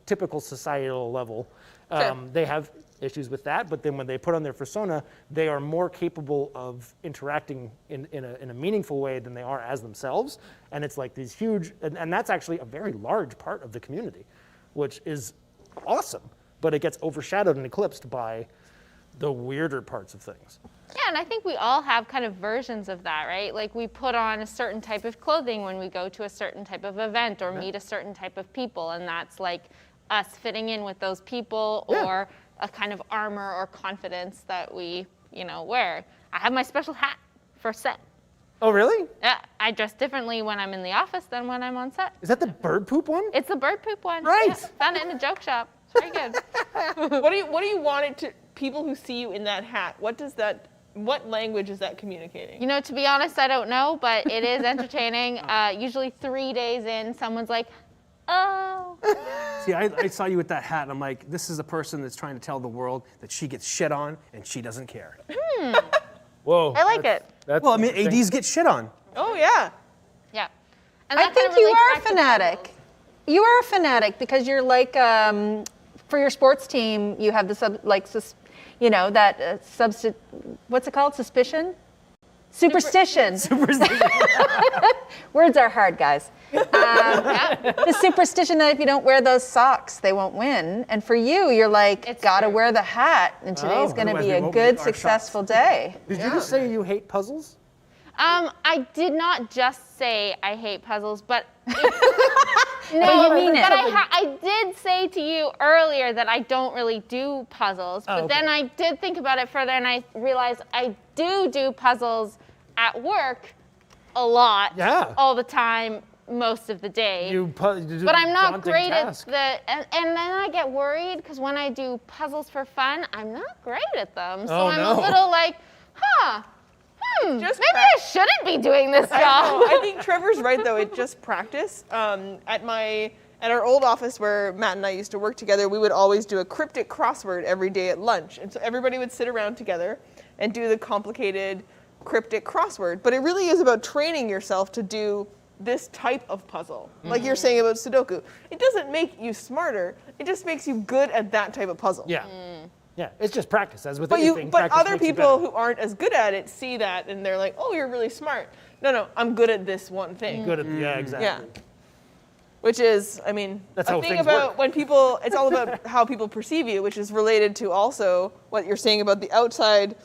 Speaker 1: typical societal level.
Speaker 3: Sure.
Speaker 1: They have issues with that, but then when they put on their persona, they are more capable of interacting in a meaningful way than they are as themselves. And it's like these huge, and that's actually a very large part of the community, which is awesome, but it gets overshadowed and eclipsed by the weirder parts of things.
Speaker 4: Yeah, and I think we all have kind of versions of that, right? Like we put on a certain type of clothing when we go to a certain type of event or meet a certain type of people, and that's like us fitting in with those people or a kind of armor or confidence that we, wear. I have my special hat for set.
Speaker 1: Oh, really?
Speaker 4: Yeah, I dress differently when I'm in the office than when I'm on set.
Speaker 1: Is that the bird poop one?
Speaker 4: It's the bird poop one.
Speaker 1: Right.
Speaker 4: Yeah, found it in a joke shop. It's very good.
Speaker 3: What do you want it to, people who see you in that hat, what language is that communicating?
Speaker 4: To be honest, I don't know, but it is entertaining. Usually 3 days in, someone's like, oh.
Speaker 5: See, I saw you with that hat, and I'm like, this is a person that's trying to tell the world that she gets shit on, and she doesn't care.
Speaker 1: Whoa.
Speaker 4: I like it.
Speaker 5: Well, I mean, ADs get shit on.
Speaker 3: Oh, yeah.
Speaker 4: Yeah. And
Speaker 2: I
Speaker 4: that kind
Speaker 2: think
Speaker 4: of
Speaker 2: you
Speaker 4: relates
Speaker 2: are a
Speaker 4: back to
Speaker 2: fanatic. You are a fanatic because you're like, for your sports team, you have the what's it called? Suspicion? Superstition. Words are hard, guys. The superstition that if you don't wear those socks, they won't win. And for you, you're like,
Speaker 4: It's
Speaker 2: gotta
Speaker 4: true.
Speaker 2: wear the hat, and today's going to
Speaker 5: Otherwise
Speaker 2: be
Speaker 5: we
Speaker 2: a
Speaker 5: won't
Speaker 2: good,
Speaker 5: make our
Speaker 2: successful day.
Speaker 1: Did you just say you hate puzzles?
Speaker 4: I did not just say I hate puzzles, but
Speaker 2: But you mean it.
Speaker 4: But I did say to you earlier that I don't really do puzzles. But then I did think about it further, and I realized I do puzzles at work a lot, all the time, most of the day.
Speaker 1: But
Speaker 4: I'm not great at and then I get worried because when I do puzzles for fun, I'm not great at them. So I'm a little like, maybe I shouldn't be doing this job.
Speaker 3: I think Trevor's right, though. It's just practice. At our old office where Matt and I used to work together, we would always do a cryptic crossword every day at lunch. And so everybody would sit around together and do the complicated cryptic crossword. But it really is about training yourself to do this type of puzzle. Like you're saying about Sudoku. It doesn't make you smarter. It just makes you good at that type of puzzle.
Speaker 1: Yeah. Yeah, it's just practice, as with
Speaker 3: But
Speaker 1: anything.
Speaker 3: but
Speaker 1: practice
Speaker 3: other
Speaker 1: makes you
Speaker 3: people
Speaker 1: better.
Speaker 3: who aren't as good at it see that and they're like, oh, you're really smart. No, I'm good at this one thing.
Speaker 1: Good at exactly.
Speaker 3: Yeah. Which is, I mean,
Speaker 1: That's
Speaker 3: a
Speaker 1: how
Speaker 3: thing
Speaker 1: things
Speaker 3: about
Speaker 1: work.
Speaker 3: when people, it's all about how people perceive you, which is related to also what you're saying about the outside,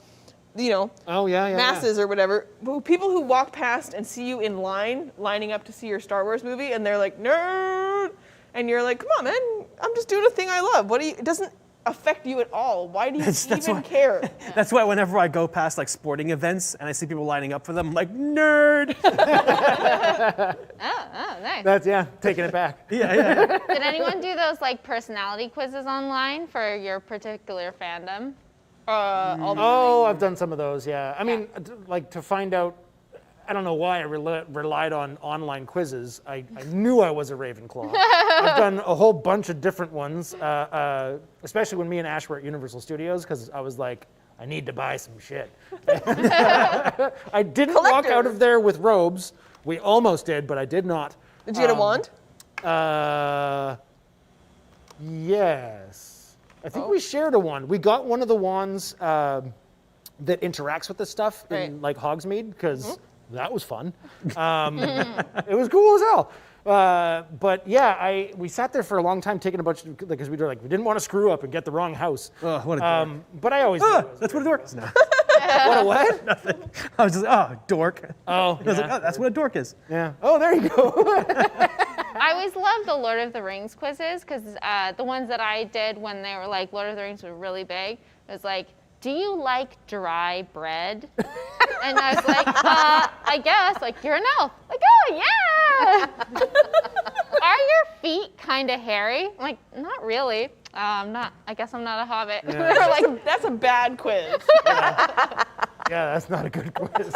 Speaker 3: masses or whatever. People who walk past and see you in line, lining up to see your Star Wars movie, and they're like, nerd! And you're like, come on, man, I'm just doing a thing I love. It doesn't affect you at all. Why do you even care?
Speaker 5: That's why whenever I go past like sporting events and I see people lining up for them, I'm like, nerd!
Speaker 4: Oh, nice.
Speaker 1: That's, taking it back.
Speaker 5: Yeah.
Speaker 4: Did anyone do those like personality quizzes online for your particular fandom?
Speaker 1: I've done some of those, yeah. I mean, like to find out, I don't know why I relied on online quizzes. I knew I was a Ravenclaw. I've done a whole bunch of different ones, especially when me and Ash were at Universal Studios, because I was like, I need to buy some shit. I didn't walk out of there with robes. We almost did, but I did not.
Speaker 3: Did you get a wand?
Speaker 1: Yes. I think we shared a wand. We got one of the wands that interacts with the stuff in like Hogsmeade, because that was fun. It was cool as hell. But yeah, we sat there for a long time taking a bunch of, because we didn't want to screw up and get the wrong house.
Speaker 5: What a dork.
Speaker 1: But I always knew
Speaker 5: That's what a dork is now.
Speaker 1: What a what?
Speaker 5: Nothing. I was just, dork.
Speaker 1: Oh,
Speaker 5: I was like, that's what a dork is.
Speaker 1: yeah. Oh, there you go.
Speaker 4: I always loved the Lord of the Rings quizzes because the ones that I did when they were like Lord of the Rings were really big. It was like, do you like dry bread? And I was like, I guess. Like, you're an elf. Like, oh, yeah. Are your feet kind of hairy? I'm like, not really. I'm not. I guess I'm not a hobbit.
Speaker 1: Yeah.
Speaker 3: They were like, that's a bad quiz.
Speaker 1: Yeah, that's not a good quiz.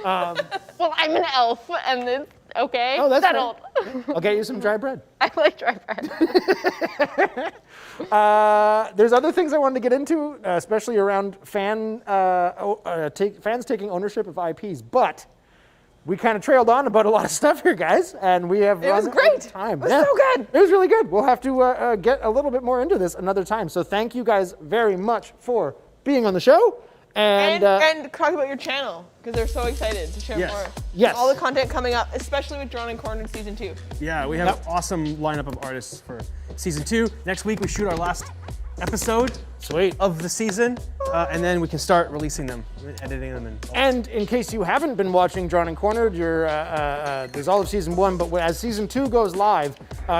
Speaker 4: Well, I'm an elf, and okay?
Speaker 1: Oh, that's
Speaker 4: settled.
Speaker 1: I'll get you some dry bread.
Speaker 4: I like dry bread.
Speaker 1: There's other things I wanted to get into, especially around fans taking ownership of IPs, but we kind of trailed on about a lot of stuff here, guys, and we have
Speaker 3: It was
Speaker 1: run
Speaker 3: great.
Speaker 1: out of time.
Speaker 3: It was so good.
Speaker 1: It was really good. We'll have to get a little bit more into this another time. So thank you guys very much for being on the show. And
Speaker 3: talk about your channel, because they're so excited to share
Speaker 5: Yes.
Speaker 3: more.
Speaker 1: Yes.
Speaker 3: All the content coming up, especially with Drawn and Cornered Season 2.
Speaker 5: Yeah, we have an awesome lineup of artists for season 2. Next week we shoot our last episode
Speaker 1: sweet.
Speaker 5: of the season, and then we can start releasing them, editing them, and
Speaker 1: And in case you haven't been watching Drawn and Cornered, there's all of season 1, but as season 2 goes live,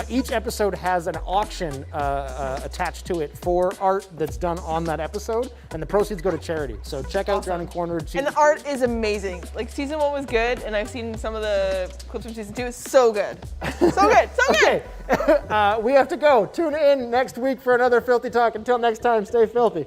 Speaker 1: each episode has an auction attached to it for art that's done on that episode, and the proceeds go to charity. So check out Drawn and Cornered.
Speaker 3: And
Speaker 1: season
Speaker 3: the
Speaker 1: 2.
Speaker 3: art is amazing. Like, Season 1 was good, and I've seen some of the clips from Season 2. It's so good. So good, so good.
Speaker 1: Okay, we have to go. Tune in next week for another Filthy Talk. Until next time, stay filthy.